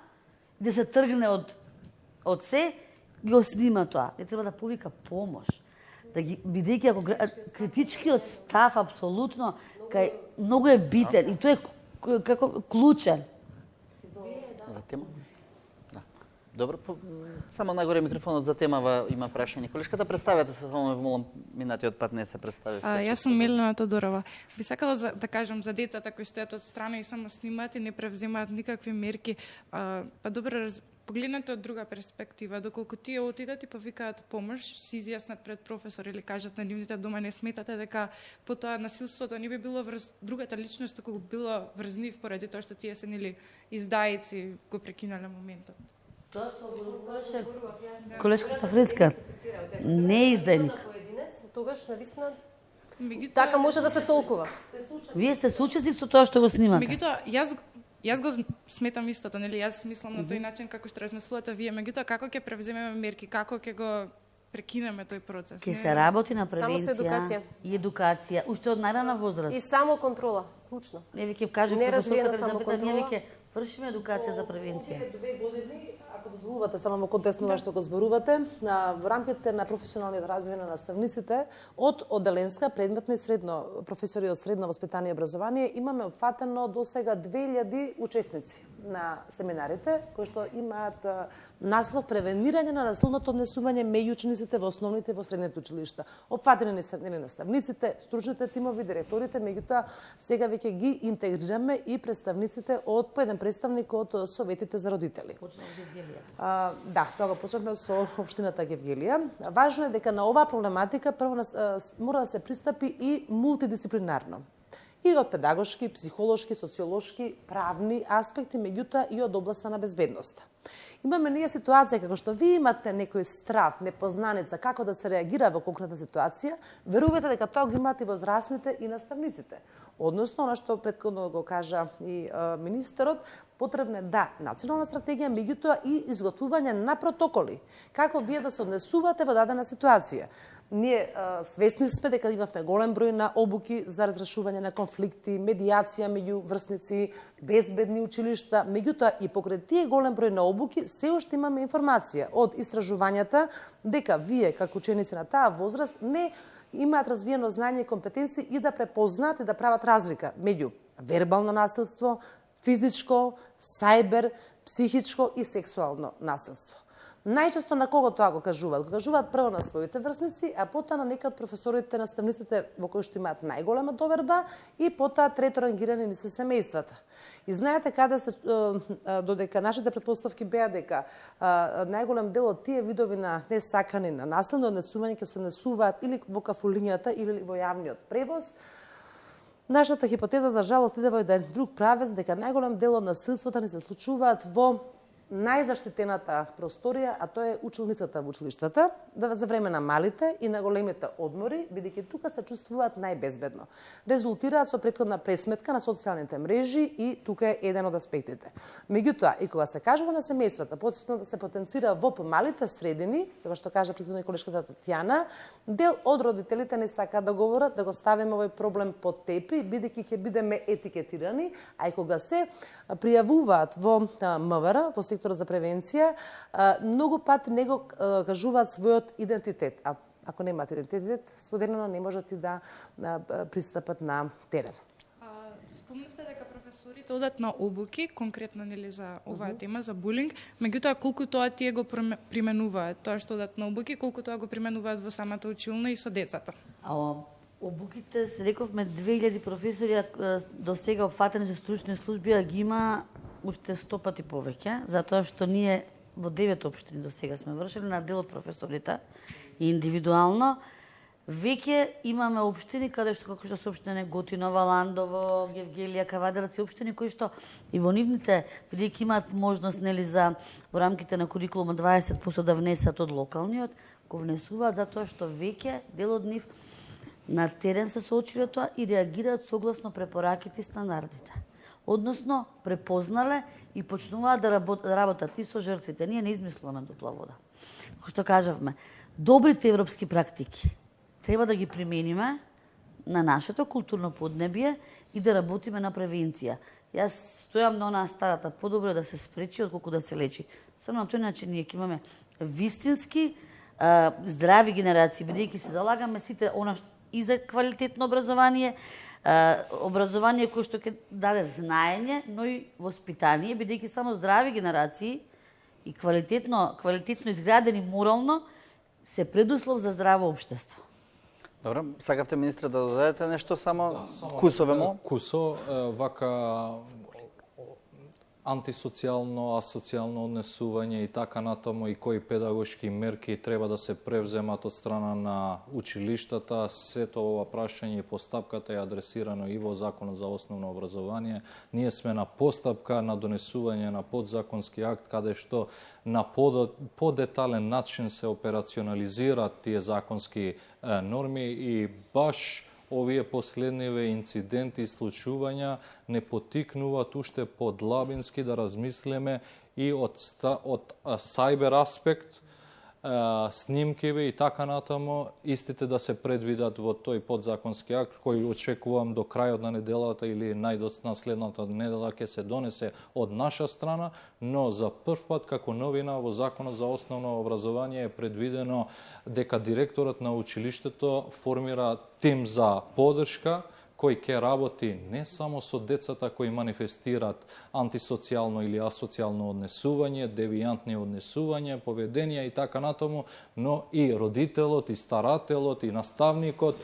да се тргне од се, ги оснима тоа. Не треба да повика помош. Да ги бидејќи ако критичкиот став апсолутно кај многу е битен и тој е како клучен. За тема? Да. Добро, само нагоре микрофонот за темава има прашање. Колешката, представете се, само ме молам, минатиот пат не се представи. Јас сум Милена Тодорова. Би сакала да кажам за децата кои стојат од страна и само снимаат и не превземаат никакви мерки. Па добро, погледнете од друга перспектива, доколку тие отидат и повикаат помош, си изјаснат пред професор или кажат на нивните дома, не сметате дека потоа насилството не би било врз другата личност, туку било врз нив поради тоа што тие се нели издајци, го прекинале моментот. Тоа што говореше колешката Фрицка не е издajник. Тогаш навистина така може да се толкува. Вие сте соучесник со тоа што го снимате. Меѓутоа, јас го сметам истото, нели? Јас мислам на тој начин како што размислувате вие, меѓутоа како ќе превземеме мерки, како ќе го прекинеме тој процес? Ќе се работи на Само со превенција и едукација, уште од најрана возраст. И само контрола, клучно. Не ви ќе каже Неразвиена професорката Елизавета, ние самоконтрола. ќе вршиме едукација за превенција. Овие 2 години, ако дозволувате само во контекст на ова што го зборувате, во рамките на професионалниот развој на наставниците од одделенска, предметна и средно професори од средно воспитание и образование имаме опфатено до сега 2000 учесници на семинарите кои што имаат наслов превенирање на наsilното однесување меѓу учениците во основните и во средните училишта. Опфатени се наставниците, стручните тимови, директорите, меѓутоа сега веќе ги интегрираме и представниците од по еден представник од советите за родители. Да, тоа го почнавме со општината Гевгелија. Важно е дека на оваа проблематика прво мора да се пристапи и мултидисциплинарно. И од педагошки, психолошки, социолошки, правни аспекти, меѓутоа и од областа на безбедноста. Имаме ние ситуација како што ви имате некој страв, непознаница како да се реагира во конкретна ситуација, верувате дека тоа го имаат и возрастните и наставниците. Односно, она што претходно го кажа и министерот, потребна е национална стратегија, меѓутоа и изготвување на протоколи. Како вие да се однесувате во дадена ситуација. Ние свесни сме дека имавме голем број на обуки за разрешување на конфликти, медијација меѓу врсници, безбедни училишта, меѓутоа и покрај тие голем број на обуки се уште имаме информација од истражувањата дека вие како ученици на таа возраст не имаат развиено знање и компетенции и да препознаат и да прават разлика меѓу вербално насилство, физичко, сајбер, психичко и сексуално насилство. Најчесто на кого тоа го кажуваат? Го кажуваат прво на своите врсници, а потоа на некои од професорите, наставниците во кои што имаат најголема доверба и потоа трето рангирани ни се семејствата. И знаете каде се додека нашите претпоставки беа дека најголем дел од тие видови на несакани на насилно однесување ќе се однесуваат или во кафулињата или во јавниот превоз. Нашата хипотеза за жал отиде во еден друг правец дека најголем дел од насилствата ни се случуваат во најзаштитената просторија, а тоа е училницата во училиштата, за време на малите и на големите одмори, бидејќи тука се чувствуваат најбезбедно. Резултираат со претходна пресметка на социјалните мрежи и тука е еден од аспектите. Меѓутоа, и кога се кажува на семејствата, поточно се потенцира во помалите средини, како што кажа претходно и колешката Татјана, дел од родителите не сака да говорат, да го ставиме овој проблем под тепи, бидејќи ќе бидеме етикетирани, а и кога се пријавуваат во МВР, во сектора за превенција, многу пати не го кажуваат својот идентитет. А ако немаат идентитет, споделено не можат и да пристапат на терен. Спомнавте дека професорите одат на обуки, конкретно нели за оваа тема, за булинг, меѓутоа колку тоа тие го применуваат, тоа што одат на обуки, колку тоа го применуваат во самата училна и со децата? Обуките, се рековме, 2000 професори до сега опфатени за стручни служби, а ги има уште 100 пати повеќе, затоа што ние во 9 општини до сега сме вршили на дел од професорите и индивидуално. Веќе имаме општини каде што, како што се општине Готиново, Ландово, Гевгелија, Кавадарец и општини кои што и во нивните, бидејќи имаат можност нели за во рамките на курикулумот 20% да внесат од локалниот, го внесуваат затоа што веќе дел од нив на терен се соочиле тоа и реагираат согласно препораките и стандардите. Односно, препознале и почнуваат да работат и со жртвите. Ние не измислуваме топла вода. Како што кажавме, добрите европски практики треба да ги примениме на нашето културно поднебие и да работиме на превенција. Јас стојам на онаа старата, подобро да се спречи отколку да се лечи. Само на тој начин ние ќе имаме вистински здрави генерации, бидејќи се залагаме сите она и за квалитетно образование, образование кое што ќе даде знаење, но и воспитание, бидејќи само здрави генерации и квалитетно изградени морално се предуслов за здраво општество. Добро, сакавте министре да додадете нешто само кусовемо? Кусо, вака антисоцијално, асоцијално однесување и така натаму и кои педагошки мерки треба да се превземат од страна на училиштата. Сето ова прашање и постапката е адресирано и во Законот за основно образование. Ние сме на постапка на донесување на подзаконски акт каде што на подетален начин се операционализираат тие законски норми и баш овие последниве инциденти и случувања не потикнуваат уште подлабински да размислиме и од сајбер аспект, снимкиве и така натаму, истите да се предвидат во тој подзаконски акт, кој очекувам до крајот на неделата или најдоцна следната недела ќе се донесе од наша страна, но за прв пат како новина во Законот за основно образование е предвидено дека директорот на училиштето формира тим за поддршка, кој ќе работи не само со децата кои манифестираат антисоцијално или асоцијално однесување, девијантни однесување, поведенија и така натаму, но и родителот, и старателот, и наставникот.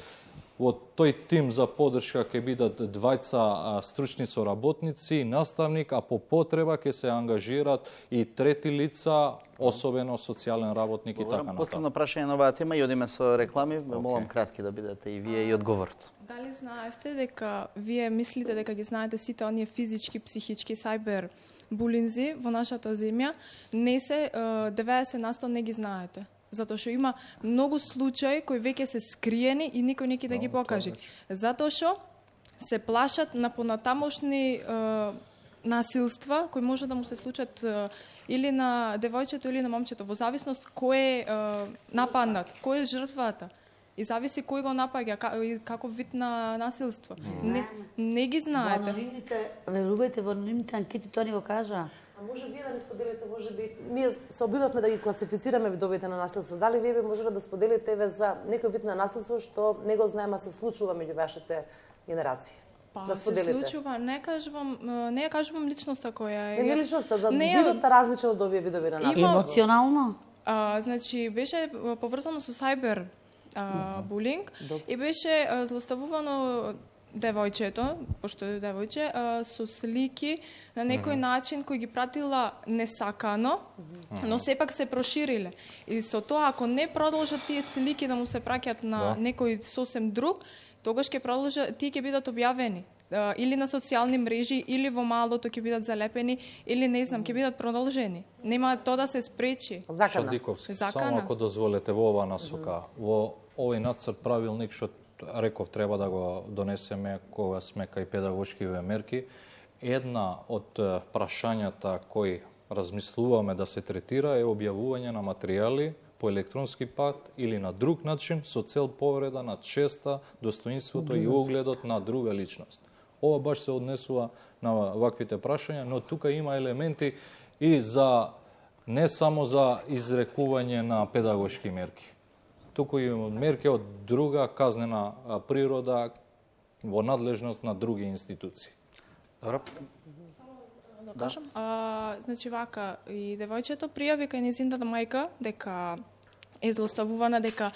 Во тој тим за поддршка ќе бидат двајца стручни соработници, наставник, а по потреба ќе се ангажираат и трети лица, особено социјален работник и така натаму. Последно прашање на оваа тема и одиме со реклами. Молам кратки да бидете и вие и одговорот. Дали знаевте дека вие мислите дека ги знаете сите оние физички, психички, сајбер булинзи во нашата земја? Не се 90% не ги знаете. Затоа што има многу случаи кои веќе се скриени и никој не ќе да ги покаже. Затоа што се плашат на понатамошни насилства кои може да му се случат или на девојчето или на момчето, во зависност кој е нападнат, кој е жртвата. И зависи кој го напаѓа, каков вид на насилство. Не ги знаете. Верувајте, во анонимните анкети тоа ни го кажа. А може вие да не споделите, може би, ние се обидовме да ги класифицираме видовите на насилство. Дали вие би можеле да споделите за некој вид на насилство што не го знаеме, се случува меѓу вашите генерации? Па, да се случува, не ја кажувам личноста која е. Не личноста, за видот различен од овие видови на насилство. Емоционално? Значи, беше поврзано со сајбер булинг и беше злоставувано девојчето, пошто е девојче, со слики на некој начин кој ги пратила несакано, но сепак се прошириле. И со тоа, ако не продолжат тие слики да му се праќаат на некој сосем друг, тогаш ќе продолжат, тие ќе бидат објавени. Или на социјални мрежи, или во малото ќе бидат залепени, или не знам, ќе бидат продолжени. Нема тоа да се спречи. Закана. Шадиковски, само ако дозволете во оваа насока, во овој нацрт правилник што реков треба да го донесеме кога сме кај педагошкиве мерки, една од прашањата кои размислуваме да се третира е објавување на материјали по електронски пат или на друг начин со цел повреда на честа, достоинството и угледот на друга личност. Ова баш се однесува на ваквите прашања, но тука има елементи и за не само за изрекување на педагошки мерки. Туку и мерки од друга казнена природа во надлежност на други институции. Добро. Да кажам. Значи вака, и девојчето пријави кај нејзината мајка дека е злоставувана, дека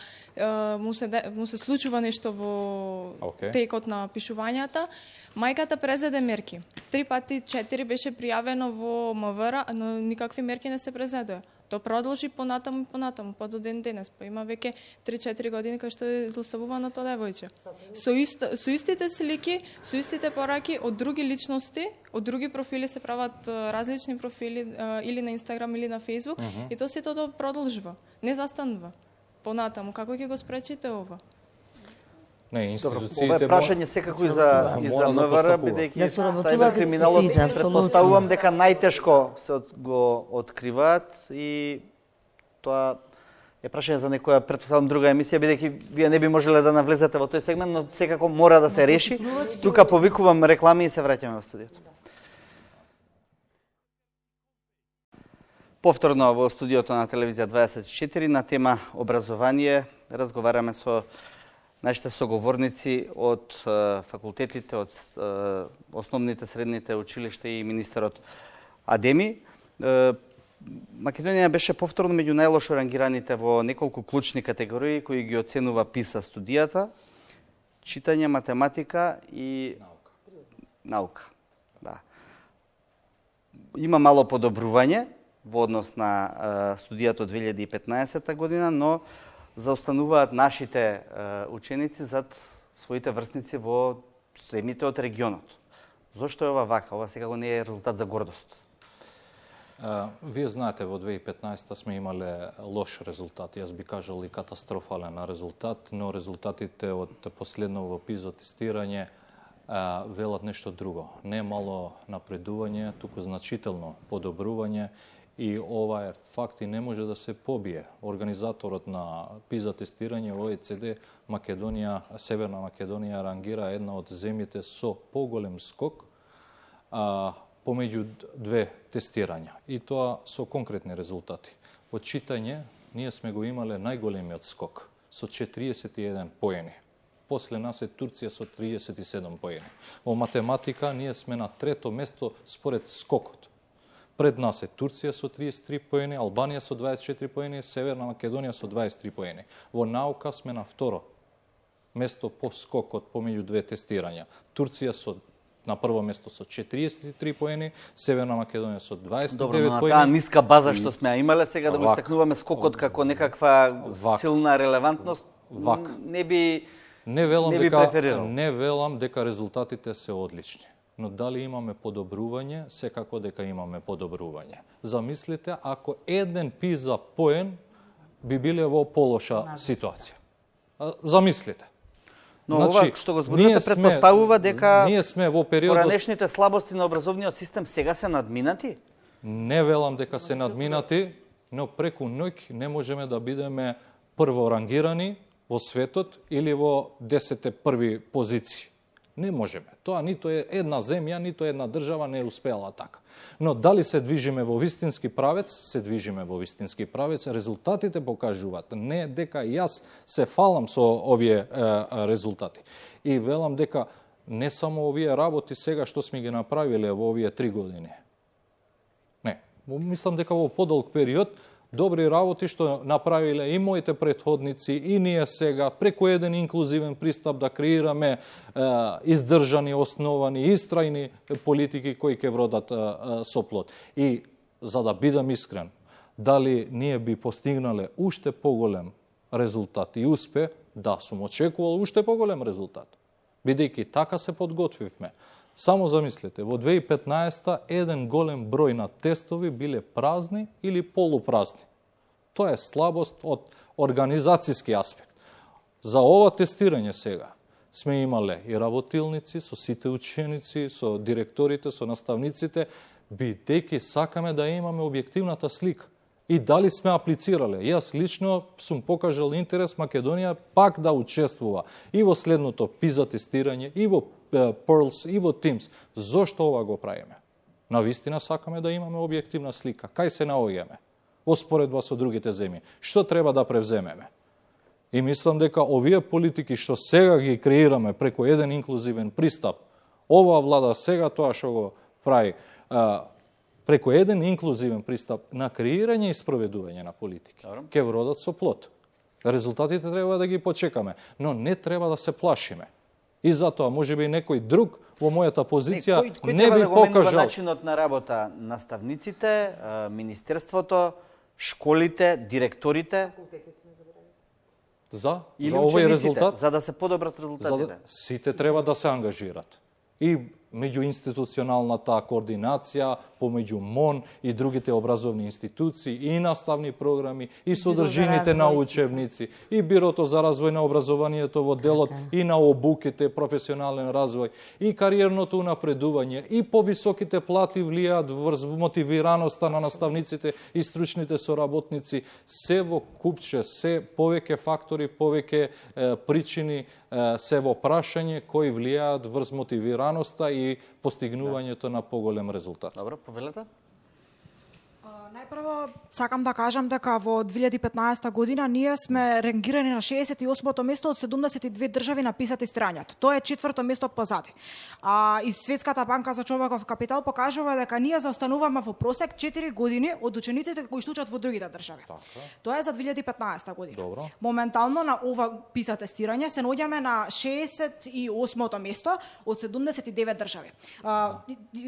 му се случува нешто во текот на пишувањата. Мајката презеде мерки. 3 пати, 4 беше пријавено во МВР, но никакви мерки не се презедоа. Тоа продолжи понатаму, па до ден денес. Па има веќе 3-4 години кај што е злоставувано тоа девојче. Со истите слики, со истите пораки од други личности, од други профили се прават различни профили или на Инстаграм или на Фејсбук и тоа сето тоа продолжува. Не застанува. Понатаму, како ќе го спречите ова? Не, институциите... Ова е прашање секако и за МВР, бидејќи сајбер криминалот претпоставувам дека најтешко се го откриваат и тоа е прашање за некоја, претпоставувам, друга емисија, бидејќи вие не би можеле да навлезете во тој сегмент, но секако мора да се реши. Тука повикувам реклами и се враќаме во студиото. Повторно во студиото на Телевизија 24 на тема образование разговараме со нашите соговорници од факултетите, од основните, средните училишта и министерот Адеми. Македонија беше повторно меѓу најлошо рангираните во неколку клучни категории кои ги оценува ПИСА студијата: читање, математика и наука. Да. има мало подобрување во однос на студијата од 2015 година, но заостануваат нашите ученици зад своите врсници во земјите од регионот. Зошто е ова вака? Ова секако не е резултат за гордост. Вие знаете, во 2015 сме имале лош резултат. Јас би кажал и катастрофален резултат, но резултатите од последново ПИЗа тестирање велат нешто друго. Не мало напредување, туку значително подобрување и ова е факт и не може да се побие. Организаторот на ПИЗа тестирање ОЕЦД Македонија, Северна Македонија рангира една од земјите со поголем скок помеѓу две тестирања. И тоа со конкретни резултати. Во читање, ние сме го имале најголемиот скок со 41 поени. После нас е Турција со 37 поени. Во математика ние сме на трето место според скокот. Пред нас е Турција со 33 поени, Албанија со 24 поени, Северна Македонија со 23 поени. Во наука сме на второ место по скокот помеѓу две тестирања. Турција на прво место со 43 поени, Северна Македонија со 29 Добро, но на поени. таа ниска база што сме имале, сега да го истакнуваме скокот како некаква силна релевантност, не би преферирал. Не велам дека резултатите се одлични. Но дали имаме подобрување? Секако дека имаме подобрување. Замислите, ако еден ПИЗа поен би биле во полоша ситуација. Замислите. Но ова што го зборувате претпоставува дека ние сме во периодот поранешните слабости на образовниот систем сега се надминати? Не велам дека се надминати, но преку ноќ не можеме да бидеме прворангирани во светот или во 10 први позиции. Не можеме. Тоа нито е една земја, нито една држава не успеала така. Но дали се движиме во вистински правец? Се движиме во вистински правец. Резултатите покажуваат. Не дека јас се фалам со овие резултати. И велам дека не само овие работи сега што сме ги направиле во овие 3 години. Не. Мислам дека во подолг период добри работи што направиле и моите претходници и ние сега преку еден инклузивен пристап да креираме издржани, основани, истрајни политики кои ќе вродат со плод. И за да бидам искрен, дали ние би постигнале уште поголем резултат и успех, да, сум очекувал уште поголем резултат. Бидејќи така се подготвивме. Само замислете, во 2015 еден голем број на тестови биле празни или полупразни. Тоа е слабост од организацијски аспект. За ова тестирање сега сме имале и работилници, со сите ученици, со директорите, со наставниците, бидејќи сакаме да имаме објективната слика. И дали сме аплицирале? Јас лично сум покажал интерес Македонија пак да учествува и во следното ПИЗа тестирање, и во Pearls, и во TIMSS. Зошто ова го правиме? Навистина сакаме да имаме објективна слика. Кај се наоѓаме? Во споредба со другите земји. Што треба да превземеме? И мислам дека овие политики што сега ги креираме преку еден инклузивен пристап, оваа влада сега тоа што го прави, преку еден инклузивен пристап на креирање и спроведување на политики, ќе вродат со плод. Резултатите треба да ги почекаме, но не треба да се плашиме. И затоа, можеби некој друг во мојата позиција не би треба да го менува покажал. начинот на работа наставниците, министерството, школите, директорите За или овој учениците, резултат, за да се подобрат резултатите. сите треба да се ангажират. И меѓуинституционалната координација помеѓу МОН и другите образовни институции, и наставни програми, и содржините на учебници, и Бирото за развој на образованието во делот, и на обуките, професионален развој, и кариерното унапредување, и повисоките плати влијаат врз мотивираноста на наставниците и стручните соработници, се во купче, се повеќе фактори, повеќе причини, се во прашање кои влијаат врз мотивираноста и постигнувањето на поголем резултат. Добро, повелете. Најпрво, сакам да кажам дека во 2015 година ние сме рангирани на 68-то место од 72 држави на PISA тестирањето. Тоа е 4-то место позади. И Светската банка за човеков капитал покажува дека ние заостануваме во просек 4 години од учениците кои што учат во другите држави. Тоа е за 2015 година. Добро. Моментално на ова PISA тестирање се наоѓаме на 68-то место од 79 држави.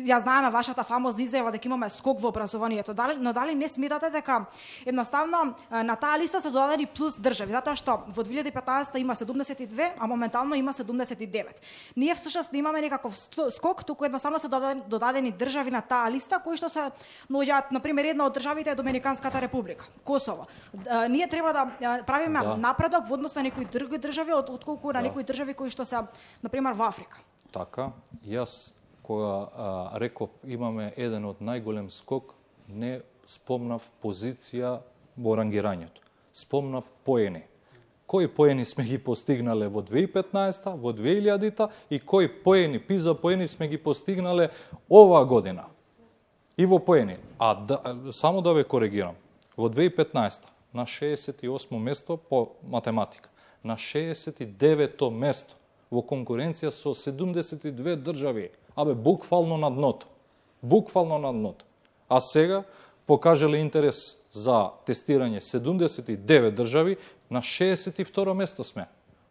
Ја знаеме вашата фамозна изјава дека имаме скок во образованието, но дали не сметате дека едноставно на таа листа се додадени плюс држави, затоа што во 2015 има 72, а моментално има 79. Ние всушност не имаме некаков скок, туку едноставно се додадени држави на таа листа кои што се наоѓаат, на пример, една од државите е Доминиканската република, Косово. Ние треба да правиме напредок во однос на некои други држави отколку на некои држави кои што се, на пример, во Африка. Така, јас кога реков имаме еден од најголем скок, не спомнав позиција во рангирањето. Спомнав поени. Кои поени сме ги постигнале во 2015, во 2000-та и кои поени, PISA поени сме ги постигнале оваа година. И во поени. Само да ве коригирам. Во 2015 на 68 место по математика, на 69-то место во конкуренција со 72 држави. Буквално на дното. Буквално на дното. А сега покажале интерес за тестирање 79 држави, на 62 место сме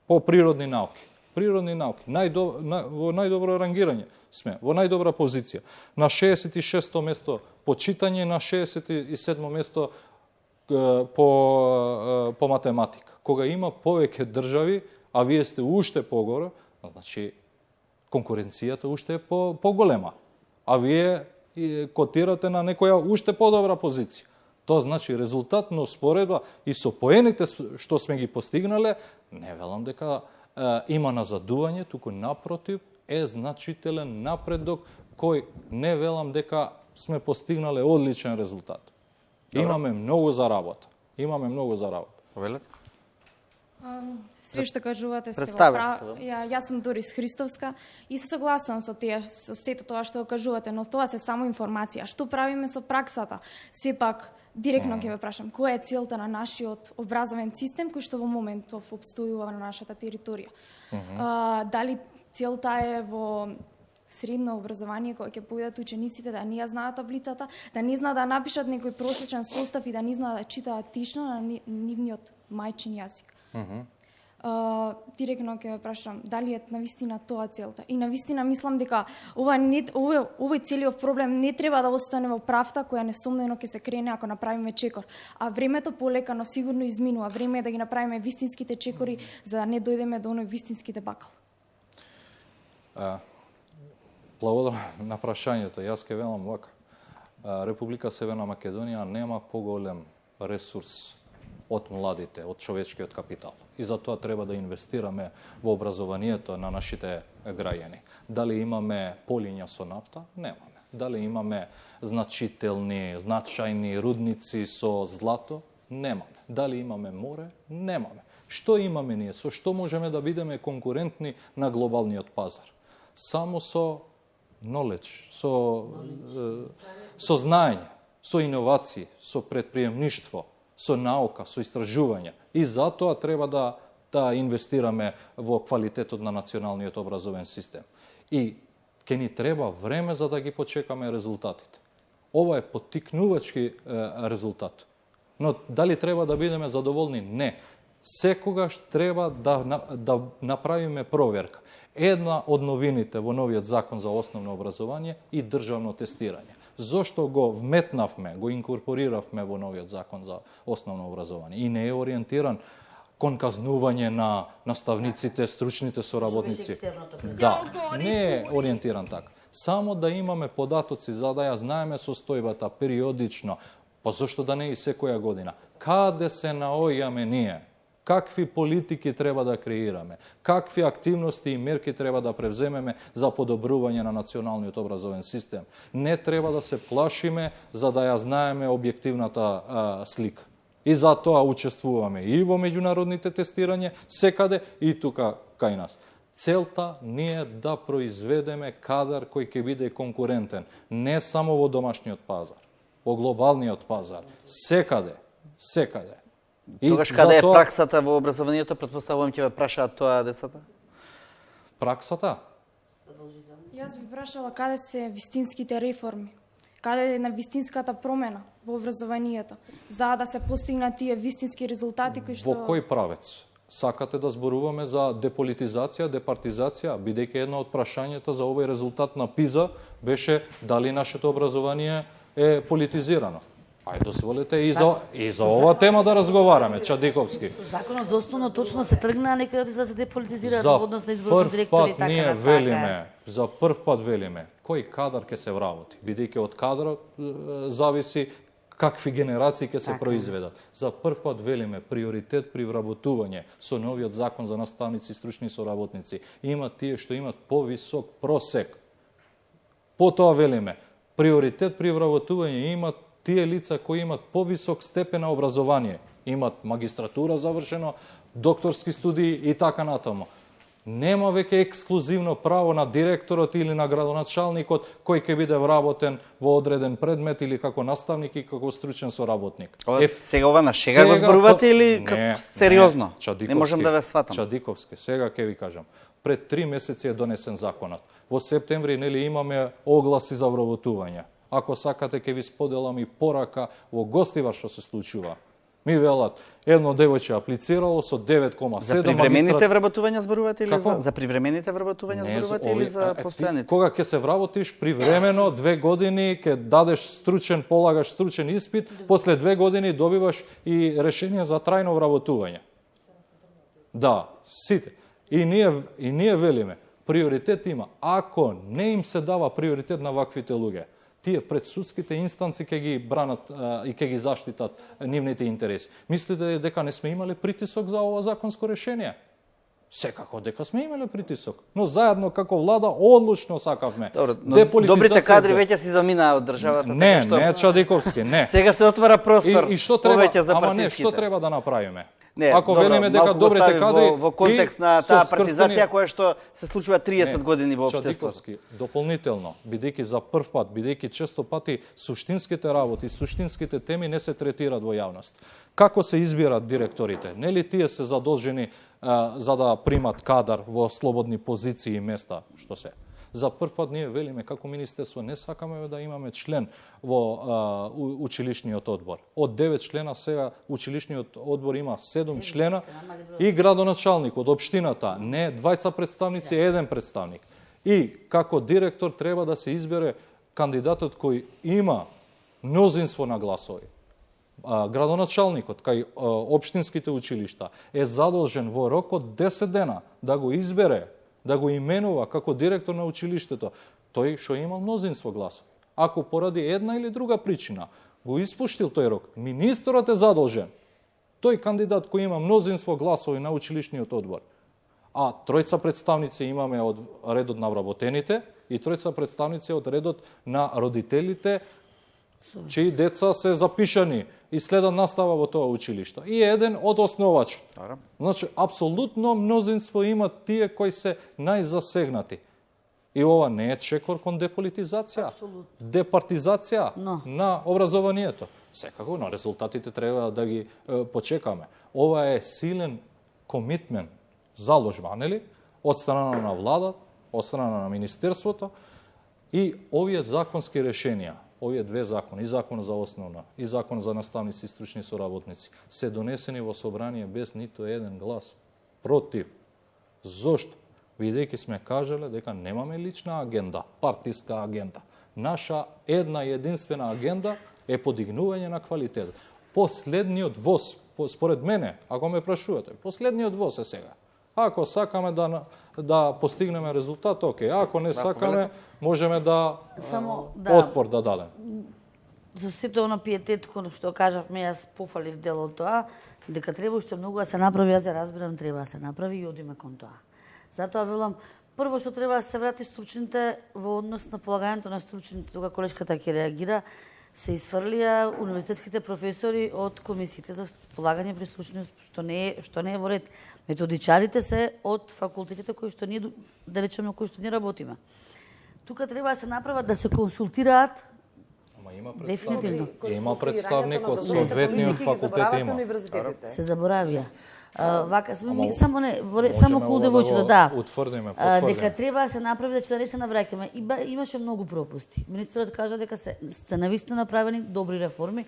по природни науки. Природни науки, во најдобро рангирање сме, во најдобра позиција. На 66 место по читање, на 67 место по математика. Кога има повеќе држави, а вие сте уште погоре, значи конкуренцијата уште е поголема. А вие котирате на некоја уште подобра позиција. Тоа значи резултатно споредба и со поените што сме ги постигнале, не велам дека има назадување, туку напротив е значителен напредок кој не велам дека сме постигнале одличен резултат. Имаме многу за работа. Имаме многу за работа. Повелете? Све што кажувате сте Представете се. Јас сум Дорис Христовска и се согласувам со сето тоа што кажувате, но тоа се само информација. Што правиме со праксата? Сепак директно ќе ве прашам, која е целта на нашиот образовен систем кој што во моментов опстојува на нашата територија? Дали целта е во средно образование кога ќе појдат учениците да не ја знаат таблицата, да не знаат да напишат некој просечен состав и да не знаат да читаат тишно на нивниот мајчин јазик? Директно ќе ве прашам, дали е навистина тоа целта? И навистина мислам дека овој целиот проблем не треба да остане во правта која несомнено ќе се крене ако направиме чекор. А времето полека, но сигурно изминува. Време е да ги направиме вистинските чекори за да не дојдеме до оној вистински дебакл. Благодарам на прашањето. Јас ке велам вака. Република Северна Македонија нема поголем ресурс од младите, од човечкиот капитал. И затоа треба да инвестираме во образованието на нашите граѓани. Дали имаме полиња со нафта? Немаме. Дали имаме значајни рудници со злато? Немаме. Дали имаме море? Немаме. Што имаме ние? Со што можеме да бидеме конкурентни на глобалниот пазар? Само со knowledge, со знаење, со иновации, со предприемништво, со наука, со истражување. И затоа треба да инвестираме во квалитетот на националниот образовен систем. И ќе ни треба време за да ги почекаме резултатите. Ова е поттикнувачки резултат. Но дали треба да бидеме задоволни? Не. Секогаш треба да направиме проверка. Една од новините во новиот закон за основно образование и државно тестирање. Зошто го вметнавме, го инкорпориравме во новиот закон за основно образование и не е ориентиран кон казнување на наставниците, стручните соработници. Да, не е ориентиран така. Само да имаме податоци за да ја знаеме состојбата периодично, па зошто да не и секоја година. Каде се наоѓаме ние? Какви политики треба да креираме? Какви активности и мерки треба да превземеме за подобрување на националниот образовен систем? Не треба да се плашиме за да ја знаеме објективната слика. И затоа учествуваме и во меѓународните тестирање, секаде и тука кај нас. Целта не е да произведеме кадар кој ќе биде конкурентен, не само во домашниот пазар, во глобалниот пазар, секаде. И Тогаш каде е затоа- праксата во образованието, претпоставувам ќе ве прашаат тоа децата? Праксата? Јас би прашала каде се вистинските реформи, каде е на вистинската промена во образованието, за да се постигнат тие вистински резултати кои што... Во кој правец? Сакате да зборуваме за деполитизација, департизација, бидејќи едно од прашањата за овој резултат на ПИЗа беше дали нашето образование е политизирано. Ајде, дозволете и за ова тема да разговараме, Чадиковски. Законот за основно точно се тргна некаде да се деполитизира За во однос на избор на прв директори и пат така ние натаму. велиме, за прв пат велиме, кој кадар ќе се вработи, бидејќи од кадарот зависи какви генерации ќе се произведат. За прв пат велиме приоритет при вработување со новиот закон за наставници и стручни соработници. Има тие што имат повисок просек. Потоа велиме приоритет при вработување имат тие лица кои имат повисок степен на образование, имат магистратура завршено, докторски студии и така натаму. Нема веќе ексклузивно право на директорот или на градоначалникот кој ќе биде вработен во одреден предмет или како наставник и како стручен соработник. Сега ова на шега го зборувате или Не, сериозно? Чадиковски, Не можам да ве сватам. Чадиковски, сега ќе ви кажам. Пред 3 месеци е донесен законот. Во септември нели имаме огласи за вработување. Ако сакате ќе ви споделам и порака во Гостивар што се случува. Ми велат, едно девојче аплицирало со 9,7 За привремените вработувања зборувате или за привремените вработувања Не, зборувате ови- или за ти постојаните? Кога ќе се вработиш привремено 2 години, ќе дадеш стручен, полагаш стручен испит, после 2 години добиваш и решение за трајно вработување. Да, сите. И ние велиме, приоритет има. Ако не им се дава приоритет на ваквите луѓе, тие пред судските инстанци ќе ги бранат и ќе ги заштитат нивните интереси. Мислите дека не сме имале притисок за ова законско решение? Секако дека сме имале притисок, но заедно како влада одлучно сакавме. Добро, но деполитизација. добрите кадри веќе си заминаа од државата. Не, така што... не Чадиковски, не. Сега се отвара простор И што треба, повеќе за ама не, партиските. што треба да направиме? Не, Ако добро, велиме дека малку го добрите стави кадри во контекст и на со таа скрстени- партизација која што се случува 30 години во општеството. Чадиковски, дополнително, бидејќи за прв пат, бидејќи често пати суштинските работи, суштинските теми не се третираат во јавност. Како се избират директорите? Нели тие се задолжени за да примат кадар во слободни позиции и места, што се? За прв пат ние велиме како министерство не сакаме да имаме член во училишниот одбор. Од 9 члена сега училишниот одбор има 7 члена и градоначалник од општината, не двајца представници, еден представник. И како директор треба да се избере кандидатот кој има мнозинство на гласови. Градоначалникот кај општинските училишта е задолжен во рок од 10 дена да го избере, да го именува како директор на училиштето, тој што има мнозинство гласови. Ако поради една или друга причина го испуштил тој рок, министерот е задолжен. Тој кандидат кој има мнозинство гласови на училишниот одбор. А тројца представници имаме од редот на вработените и тројца представници од редот на родителите чии деца се запишани и следат настава во тоа училиште. И еден од основачот. Значи, апсолутно мнозинство имат тие кои се најзасегнати. И ова не е чекор кон деполитизација, департизација на образованието. Секако, но резултатите треба да ги почекаме. Ова е силен комитмент, заложба, нели? Од страна на владата, од страна на министерството и овие законски решенија, овие две закони, и закон за основна, и закон за наставници и стручни соработници, се донесени во собрание без ниту еден глас против. Зошто? Бидејќи сме кажале дека немаме лична агенда, партиска агенда. Наша една единствена агенда е подигнување на квалитет. Последниот воз, според мене, ако ме прашувате, последниот воз е сега. Ако сакаме да постигнеме резултат, окей. Ако не сакаме, можеме да отпор да дадем. За сето на пиетет што кажавме, јас пофалив дел од тоа, дека треба уште многу да се направи, јас ја разбирам, треба да се направи и одиме кон тоа. Затоа велам, прво што треба да се врати стручните во однос на полагањето на стручните, тога колешката ќе реагира, се изфрлија универзитетските професори од комисиите за полагање при стручни, што не е во ред. Методичарите се од факултетите кои што ние, да речеме, кои што ние работиме. Тука треба да се направат, да се консултираат Ама има Дефинитивно. Има представник од соодветниот факултет има. Се заборавија. Вака, само Можеме околу ова девојчето, да да. го утврдиме, Дека потврдиме. треба да се направи, да не се навраќаме. Имаше многу пропусти. Министерот кажа дека се навистина направени добри реформи,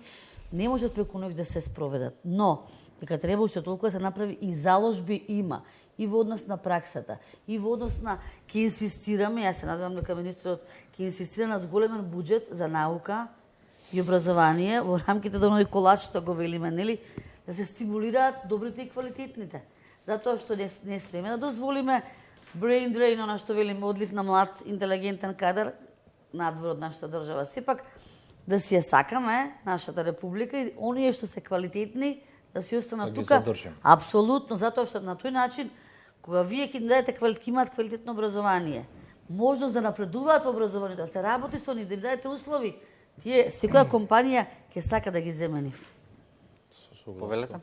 не можат преку ноќ да се спроведат. Но, дека треба уште толку да се направи и заложби има. И во однос на праксата, и во однос на ќе инсистираме, јас се надевам дека министерот ќе инсистира на зголемен буџет за наука и образование во рамките до оној колач што го велиме, нели, да се стимулираат добрите и квалитетните. Затоа што не смеме да дозволиме brain drain, она што велиме, одлив на млад, интелигентен кадар надвор од нашата држава. Сепак да си ја сакаме нашата република и оние што се квалитетни да си останат Да ги тука. задржиме. Апсолутно, затоа што на тој начин кога вие ќе им дадете ќе имаат квалитетно образование, можност да напредуваат во образованието, да се работи со нив, да им дадете услови, тие секоја компанија ќе сака да ги земе нив. Повелете.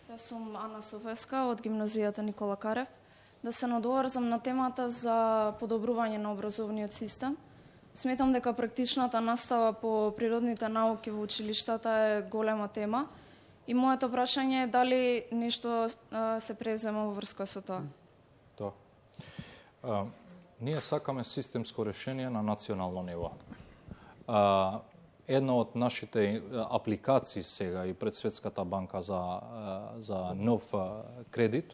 Јас сум Ана Софеска од гимназијата Никола Карев. Да се надоврзам на темата за подобрување на образовниот систем. Сметам дека практичната настава по природните науки во училиштата е голема тема. И моето прашање е дали нешто се презема во врска со тоа. Да. Ние сакаме системско решение на национално ниво. Една од нашите апликации сега и пред Светската банка за нов кредит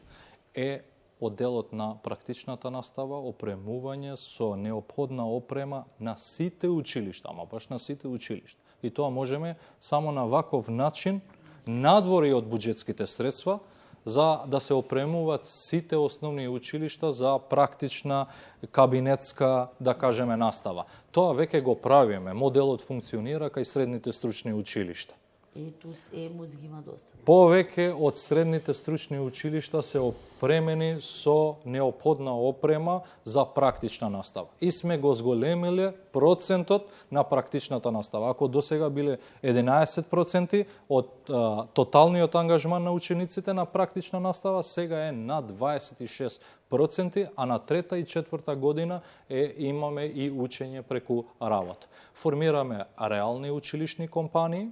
е одделот на практичната настава, опремување со неопходна опрема на сите училишта, ама баш на сите училишта. И тоа можеме само на ваков начин, надвори од буџетските средства, за да се опремуваат сите основни училишта за практична кабинетска, да кажеме, настава. Тоа веќе го правиме. Моделот функционира кај средните стручни училишта. И тут ЕМУЦ ги има доста. Повеќе од средните стручни училишта се опремени со неопходна опрема за практична настава. И сме го зголемиле процентот на практичната настава. Ако досега биле 11% од тоталниот ангажман на учениците на практична настава, сега е на 26%, а на трета и четврта година имаме и учење преку работа. Формираме реални училишни компании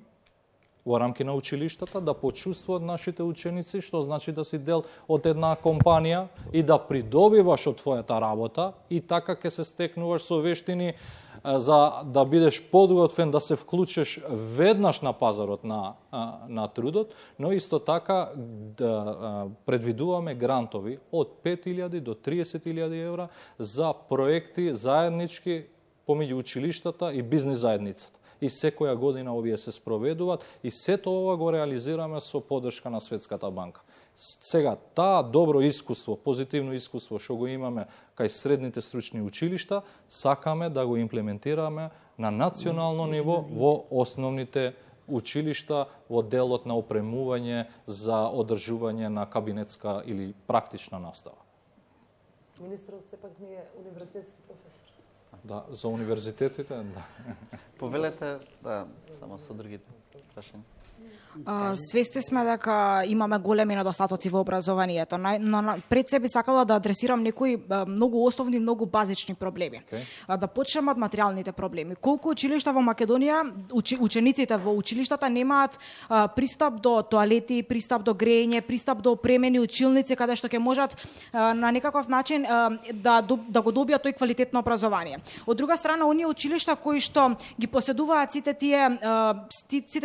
во рамки на училиштата, да почувствуваат нашите ученици, што значи да си дел од една компанија и да придобиваш од твојата работа и така ќе се стекнуваш со вештини за да бидеш подготвен да се вклучиш веднаш на пазарот на трудот, но исто така да предвидуваме грантови од 5.000 до 30.000 евра за проекти заеднички помеѓу училиштата и бизнис заедницата. И секоја година овие се спроведуваат и сето ова го реализираме со поддршка на Светската банка. Сега, таа добро искуство, позитивно искуство што го имаме кај средните стручни училишта, сакаме да го имплементираме на национално ниво во основните училишта во делот на опремување за одржување на кабинетска или практична настава. Министерот сепак не е универзитетски професор. Да, за универзитетите, да. Повелете, да, само со другите прашања. Свесни сме дека имаме големи недостатоци во образованието. Пред себе сакала да адресирам некои многу основни, многу базични проблеми. Да почнем од материјалните проблеми. Колку училишта во Македонија, учениците во училиштата немаат пристап до тоалети, пристап до грејење, пристап до опремени училници каде што ќе можат на некаков начин да го добијат тој квалитетно образование. Од друга страна, оние училишта кои што ги поседуваат сите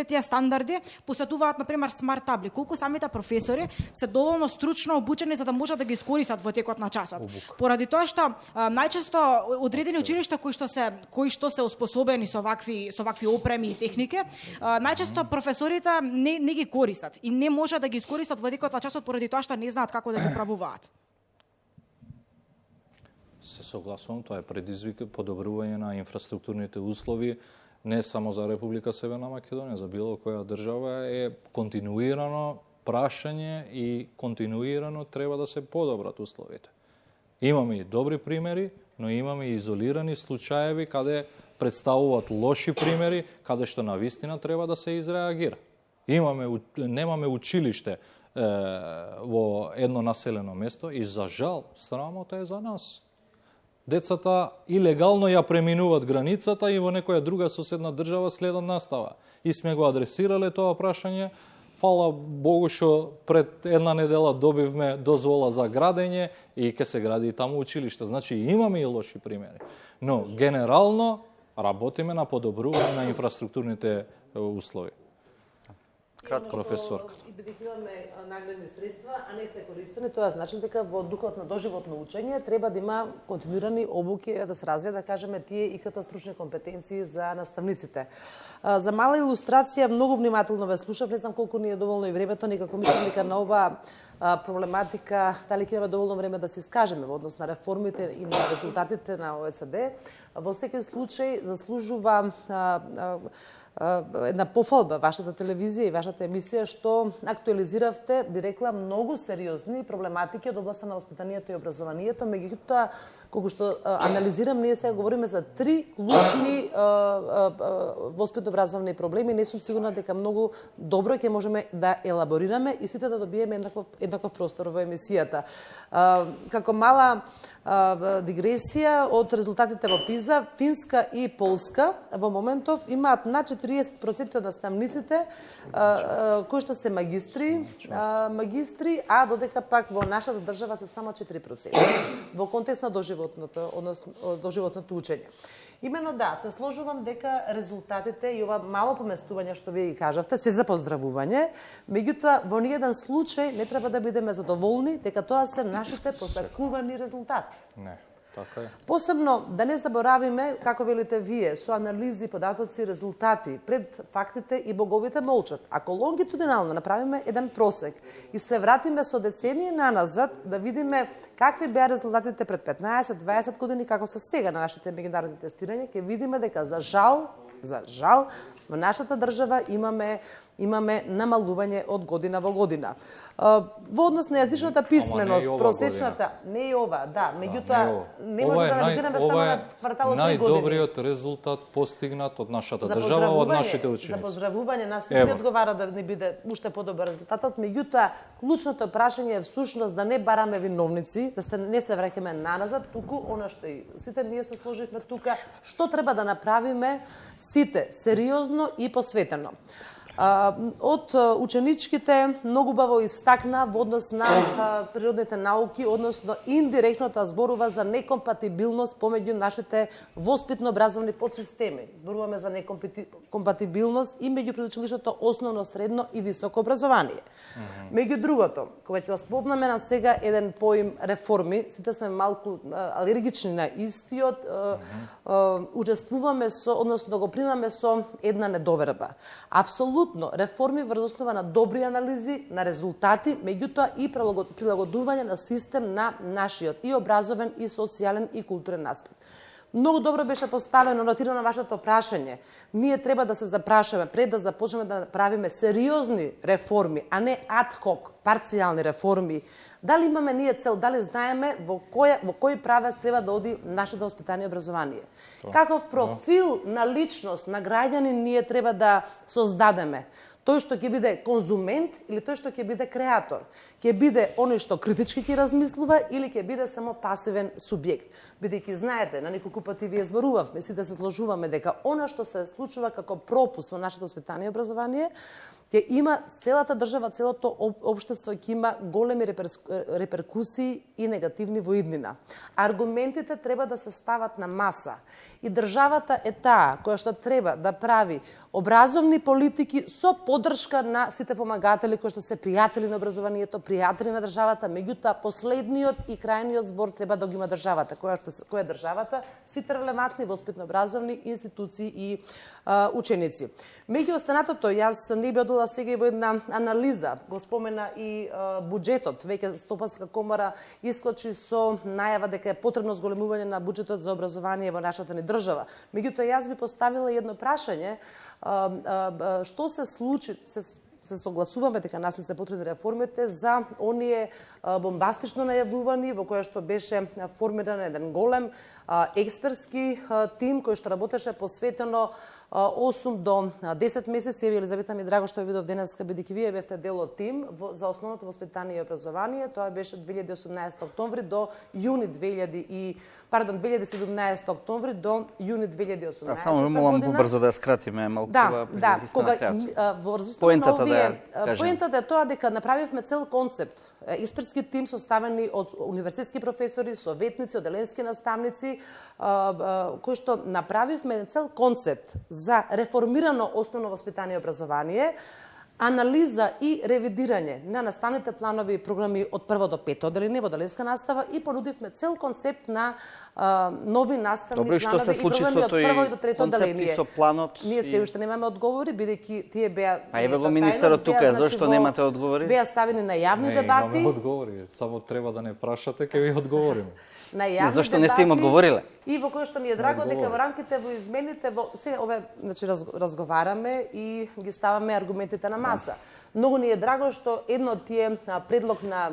тие стандарди, поседуваат, например, смарт табли. Колку самите професори се доволно стручно обучени за да можат да ги искористат во текот на часот. Поради тоа што најчесто одредени училишта кои што се успособени со вакви опреми и техники, најчесто професорите не ги користат и не можат да ги искористат во текот на часот поради тоа што не знаат како да ги правуваат. Се согласувам, тоа е предизвик подобрување на инфраструктурните услови не само за Република Северна Македонија, за било која држава е континуирано прашање и континуирано треба да се подобрат условите. Имаме и добри примери, но имаме и изолирани случаеви каде представуваат лоши примери, каде што навистина треба да се изреагира. Немаме училиште во едно населено место и за жал, срамота е за нас. Децата илегално ја преминуваат границата и во некоја друга соседна држава следат настава. И сме го адресирале тоа прашање. Фала Богу што пред една недела добивме дозвола за градење и ќе се гради и таму училиште. Значи имаме и лоши примери. Но генерално работиме на подобрување на инфраструктурните услови. Кратко, професорка. И бидејќи имаме нагледни средства, а не се користени, тоа значи дека во духот на доживотно учење треба да има континуирани обуки да се развија, да кажеме, тие ИКТ стручни компетенции за наставниците. За мала илустрација, многу внимателно ве слушав, не знам колку ни е доволно и времето, некако мислам дека на ова проблематика, дали ќе имаме доволно време да се искажеме во однос на реформите и на резултатите на ОЕЦД. Во секој случај заслужува една пофалба вашата телевизија и вашата емисија што актуализиравте, би рекла, многу сериозни проблематики од областта на воспитанието и образованието. Меѓутоа, колку што анализирам, ние сега говориме за 3 клучни воспитно-образовни проблеми. Не сум сигурна дека многу добро ќе можеме да елаборираме и сите да добиеме еднаков простор во емисијата. Како мала дигресија од резултатите во ПИЗа, Финска и Полска во моментов имаат на 40% од наставниците кои што се магистри, а додека пак во нашата држава се само 4% во контекст на доживотното учење. Имено да, се сложувам дека резултатите и ова мало поместување што вие ги кажавте се за поздравување, меѓутоа во ниеден случај не треба да бидеме задоволни дека тоа се нашите посакувани резултати. Не. Така е. Посебно, да не заборавиме, како велите вие, со анализи, податоци, резултати, пред фактите и боговите молчат. Ако лонгитудинално направиме еден просек и се вратиме со децении наназад, да видиме какви беа резултатите пред 15-20 години, како се сега на нашите меѓународни тестирања, ќе видиме дека за жал, во нашата држава имаме намалување од година во година. Во однос на јазичната писменост, просечната, не и ова, да, меѓутоа не може да анализираме само на кварталот 3 години. Најдобриот резултат постигнат од нашата држава, од нашите ученици. За поздравување нас не одговара да не биде уште подобар резултатот, меѓутоа клучното прашање е всушност да не бараме виновници, да не се враќаме наназад, туку она што и сите ние се сложивме тука, што треба да направиме сите сериозно и посветено. Од ученичките многу баво истакна во однос на природните науки, односно индиректно тоа зборува за некомпатибилност помеѓу нашите воспитно-образовни подсистеми. Зборуваме за некомпатибилност и меѓу предучилишното основно, средно и високо образование. Меѓу другото, кога ќе го спомнеме на сега еден поим реформи, сите сме малку алергични на истиот, учествуваме со, односно го примаме со една недоверба. Апсолутно реформи врз основа на добри анализи, на резултати, меѓутоа и прилагодување на систем на нашиот и образовен, и социјален, и културен аспект. Многу добро беше поставено, нотирано на вашето прашање. Ние треба да се запрашаме пред да започнеме да правиме сериозни реформи, а не ад-хок, парцијални реформи. Дали имаме ние цел, дали знаеме во кој правец треба да оди нашето воспитание и образование. Каков профил на личност, на граѓанин ние треба да создадеме. Тој што ќе биде конзумент или тој што ќе биде креатор. Ќе биде оној што критички ќе размислува или ќе биде само пасивен субјект. Бидејќи знаете, на неколку пати вие зборувавме, сите се сложуваме дека она што се случува како пропуск во нашето воспитание и образование, ќе има целата држава, целото општество ќе има големи реперкусии и негативни во иднина. Аргументите треба да се стават на маса. И државата е таа која што треба да прави образовни политики со поддршка на сите помагатели кои што се пријатели на образованието, пријатели на државата, меѓутоа последниот и крајниот збор треба да го има државата, која е државата, сите релевантни воспитно-образовни институции и ученици. Меѓу останатото, јас не би одела сега и во една анализа, го спомена и буџетот, веќе Стопанска комора искочи со најава дека е потребно зголемување на буџетот за образование во нашата ни држава. Меѓутоа, јас би поставила едно прашање, што се случи, се согласуваме дека нас не се потребни реформите за оние бомбастично најавувани во која што беше формиран еден голем експертски тим кој што работеше посветено 8 до 10 месеци. Елизавета, ми драго што ве видов денеска, бидејќи вие бевте дел од тим за основното воспитание и образование. Тоа беше 2018 октомври до јуни 2017 октомври до јуни 2018 Да, само молам побрзо да ја скратиме малку. Да, кога поентата е тоа дека направивме цел концепт. Експертски тим составени од универзитетски професори, советници, оделенски наставници, кои што направивме цел концепт за реформирано основно воспитание и образование, анализа и ревидирање на наставните планови и програми од прво до пето оделение во оделенска настава и понудивме цел концепт на нови наставни планови и програми од прво и до трето оделение. Со планот? Ние се уште немаме одговори, бидејќи тие беа... А еве го министерот тука, зашто немате одговори? Беа ставени на јавни дебати. Не, имаме одговори, само треба да не прашате, ќе ви одговориме. На јавни зашто не сте им одговориле? И во кој што ни е драго дека во рамките во измените се ове, значи разговараме и ги ставаме аргументите на маса. Многу ни е драго што едно од тие предлог на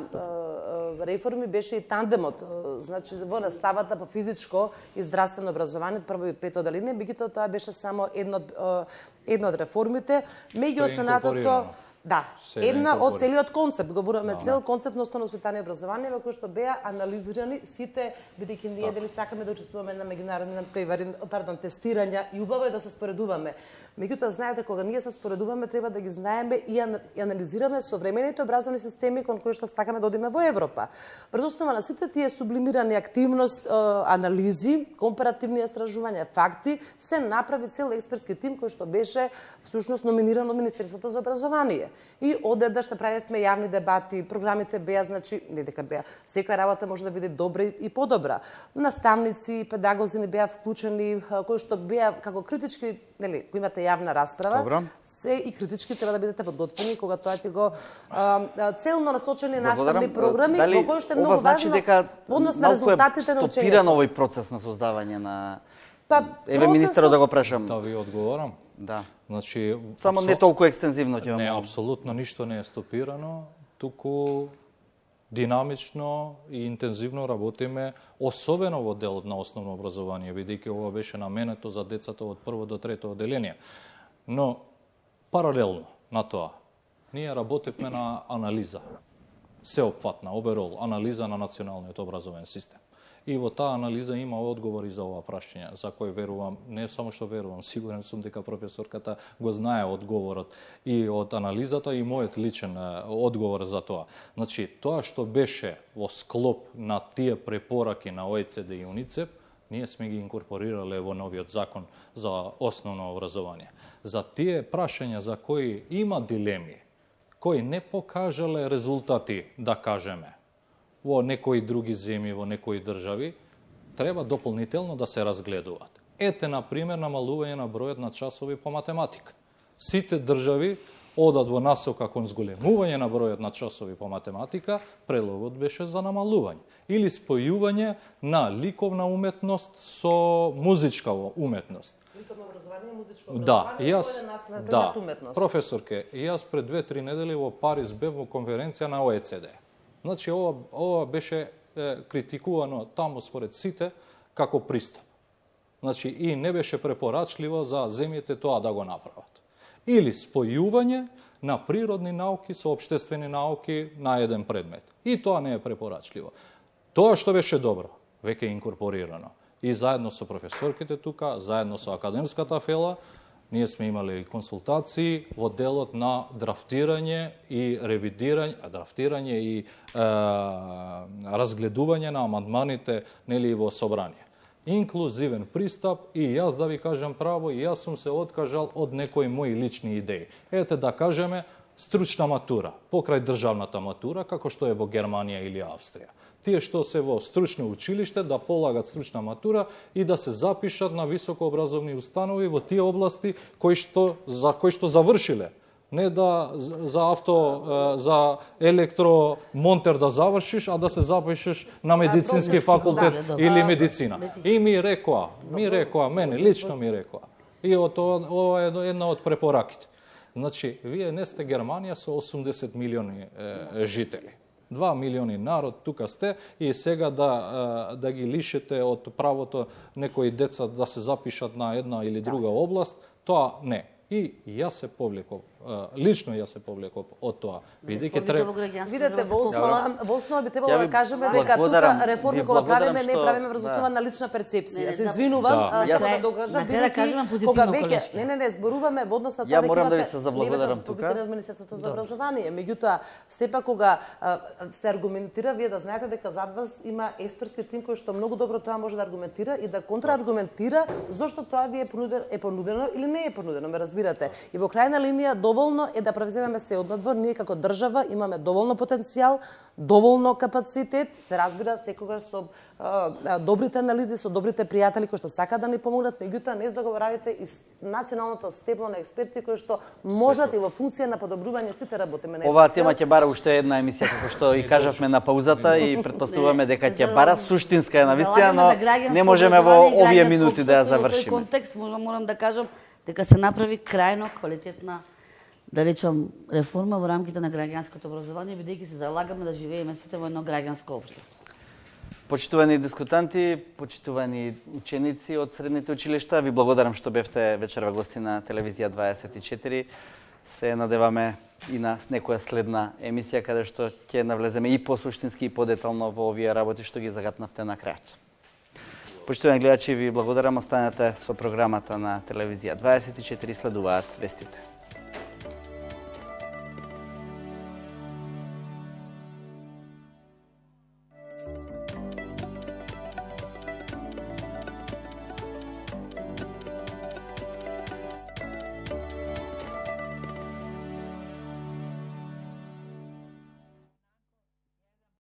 реформи беше и тандемот, значи во наставата по физичко и здравствено образование од прво и пето оделение, меѓутоа тоа беше само едно од реформите, меѓу останатото. Да, една од целиот концепт, говориме цел концепт на основно воспитание и образование во кој што беа анализирани сите, бидејќи ние дали сакаме да учествуваме на меѓународни тестирања и убаво е да се споредуваме. Меѓутоа, знаете, кога ние се споредуваме, треба да ги знаеме и анализираме современите образовни системи кон кои што сакаме да одиме во Европа. Врз основа на сите тие сублимирани активност, анализи, компаративни истражувања, факти, се направи цел експертски тим кој што беше всушност номиниран од Министерството за образование. И одеда што правевме јавни дебати, програмите беа, значи, не дека беа, секоја работа може да биде добра и подобра. Наставници, педагози не беа вклучени, кои што беа како критички, нели, кои имате јавна расправа, добра. се и критички треба да бидете подготвени кога тоа ќе го целно насочени наставни програми, во кои што е многу важно во однос на резултатите на учењето. Стопиран овој процес на создавање на еве министерот да го прашам. Да ви одговорам. Да. Значи, само не толку екстензивно ќе не, апсолутно ништо не е стопирано, туку динамично и интензивно работиме, особено во делот на основно образование, бидејќи ова беше наменето за децата од прво до трето оделение. Но паралелно на тоа, ние работевме на анализа, сеопфатна, оверол, анализа на националниот образовен систем. И во таа анализа има одговори за ова прашање, за кој верувам, не само што верувам, сигурен сум дека професорката го знае одговорот и од анализата и мојот личен одговор за тоа. Значи, тоа што беше во склоп на тие препораки на ОЕЦД и УНИЦЕФ, ние сме ги инкорпорирале во новиот закон за основно образование. За тие прашања за кои има дилеми, кои не покажале резултати, да кажеме, во некои други земји, во некои држави, треба дополнително да се разгледуваат. Ете, например, намалување на бројот на часови по математика. Сите држави одат во насока кон зголемување на бројот на часови по математика, предлогот беше за намалување. Или спојување на ликовна уметност со музичка уметност. Ликовно образование, музичко образование, да, професорке, јас пред 2-3 недели во Париз бев во конференција на ОЕЦД. Значи, ова беше критикувано таму според сите како пристап. Значи, и не беше препорачливо за земјите тоа да го направат. Или спојување на природни науки со општествени науки на еден предмет. И тоа не е препорачливо. Тоа што беше добро, веќе е инкорпорирано. И заедно со професорките тука, заедно со академската фела, ние сме имали консултации во делот на драфтирање и ревидирање, и разгледување на амандманите, нели, во собрание. Инклузивен пристап и јас да ви кажам право, и јас сум се откажал од некои мои лични идеи. Ете, да кажеме, стручна матура, покрај државната матура, како што е во Германија или Австрија. Тие што се во стручно училиште да полагат стручна матура и да се запишат на високообразовни установи во тие области за кои што завршиле. Не да за електромонтер да завршиш, а да се запишеш на медицински факултет или медицина. И ми рекоа, мене лично ми рекоа. И ова е една од препораките. Значи, вие не сте Германија со 80 милиони жители. 2 милиони народ, тука сте и сега да ги лишите од правото некои деца да се запишат на една или друга област, тоа не. И јас се повлеков, лично јас се повлеков од тоа. Видете, во основа би требало да кажеме дека тука реформи кога правиме, не правиме врз основа на лична перцепција. Се извинувам, сакам да докажам, бидејќи кога веќе не зборуваме во однос на тоа дека морам да ви се заблагодарам тука. Од Министерството за образование. Меѓутоа, сепак кога се аргументира, вие да знаете дека зад вас има експертски тим кој што многу добро тоа може да аргументира и да контрааргументира зошто тоа ви е понудено или не е понудено, ме разбирате. И во крајна линија доволно е да превземеме се од надвор. Ние како држава имаме доволно потенцијал, доволно капацитет, се разбира секогаш со добрите анализи, со добрите пријатели кои што сакаат да ни помогнат, меѓутоа не заборавајте и националното стебло на експерти кои што можат и во функција на подобрување сите работиме. Оваа тема ќе бара уште една емисија, како што и кажавме на паузата и претпоставуваме дека ќе бара суштинска е навистина, но не можеме во овие минути да ја завршиме. Во тој контекст морам да кажам дека се направи крајно квалитетна, да речам, реформа во рамките на граѓанското образование, бидејќи се залагаме да живееме сите во едно граѓанско општество. Почитувани дискутанти, почитувани ученици од средните училишта, ви благодарам што бевте вечерва гости на Телевизија 24. Се надеваме и на некоја следна емисија каде што ќе навлеземе и посуштински и подетално во овие работи што ги загатнавте на крајот. Почитувани гледачи, ви благодарам, останете со програмата на Телевизија 24, следуваат вестите.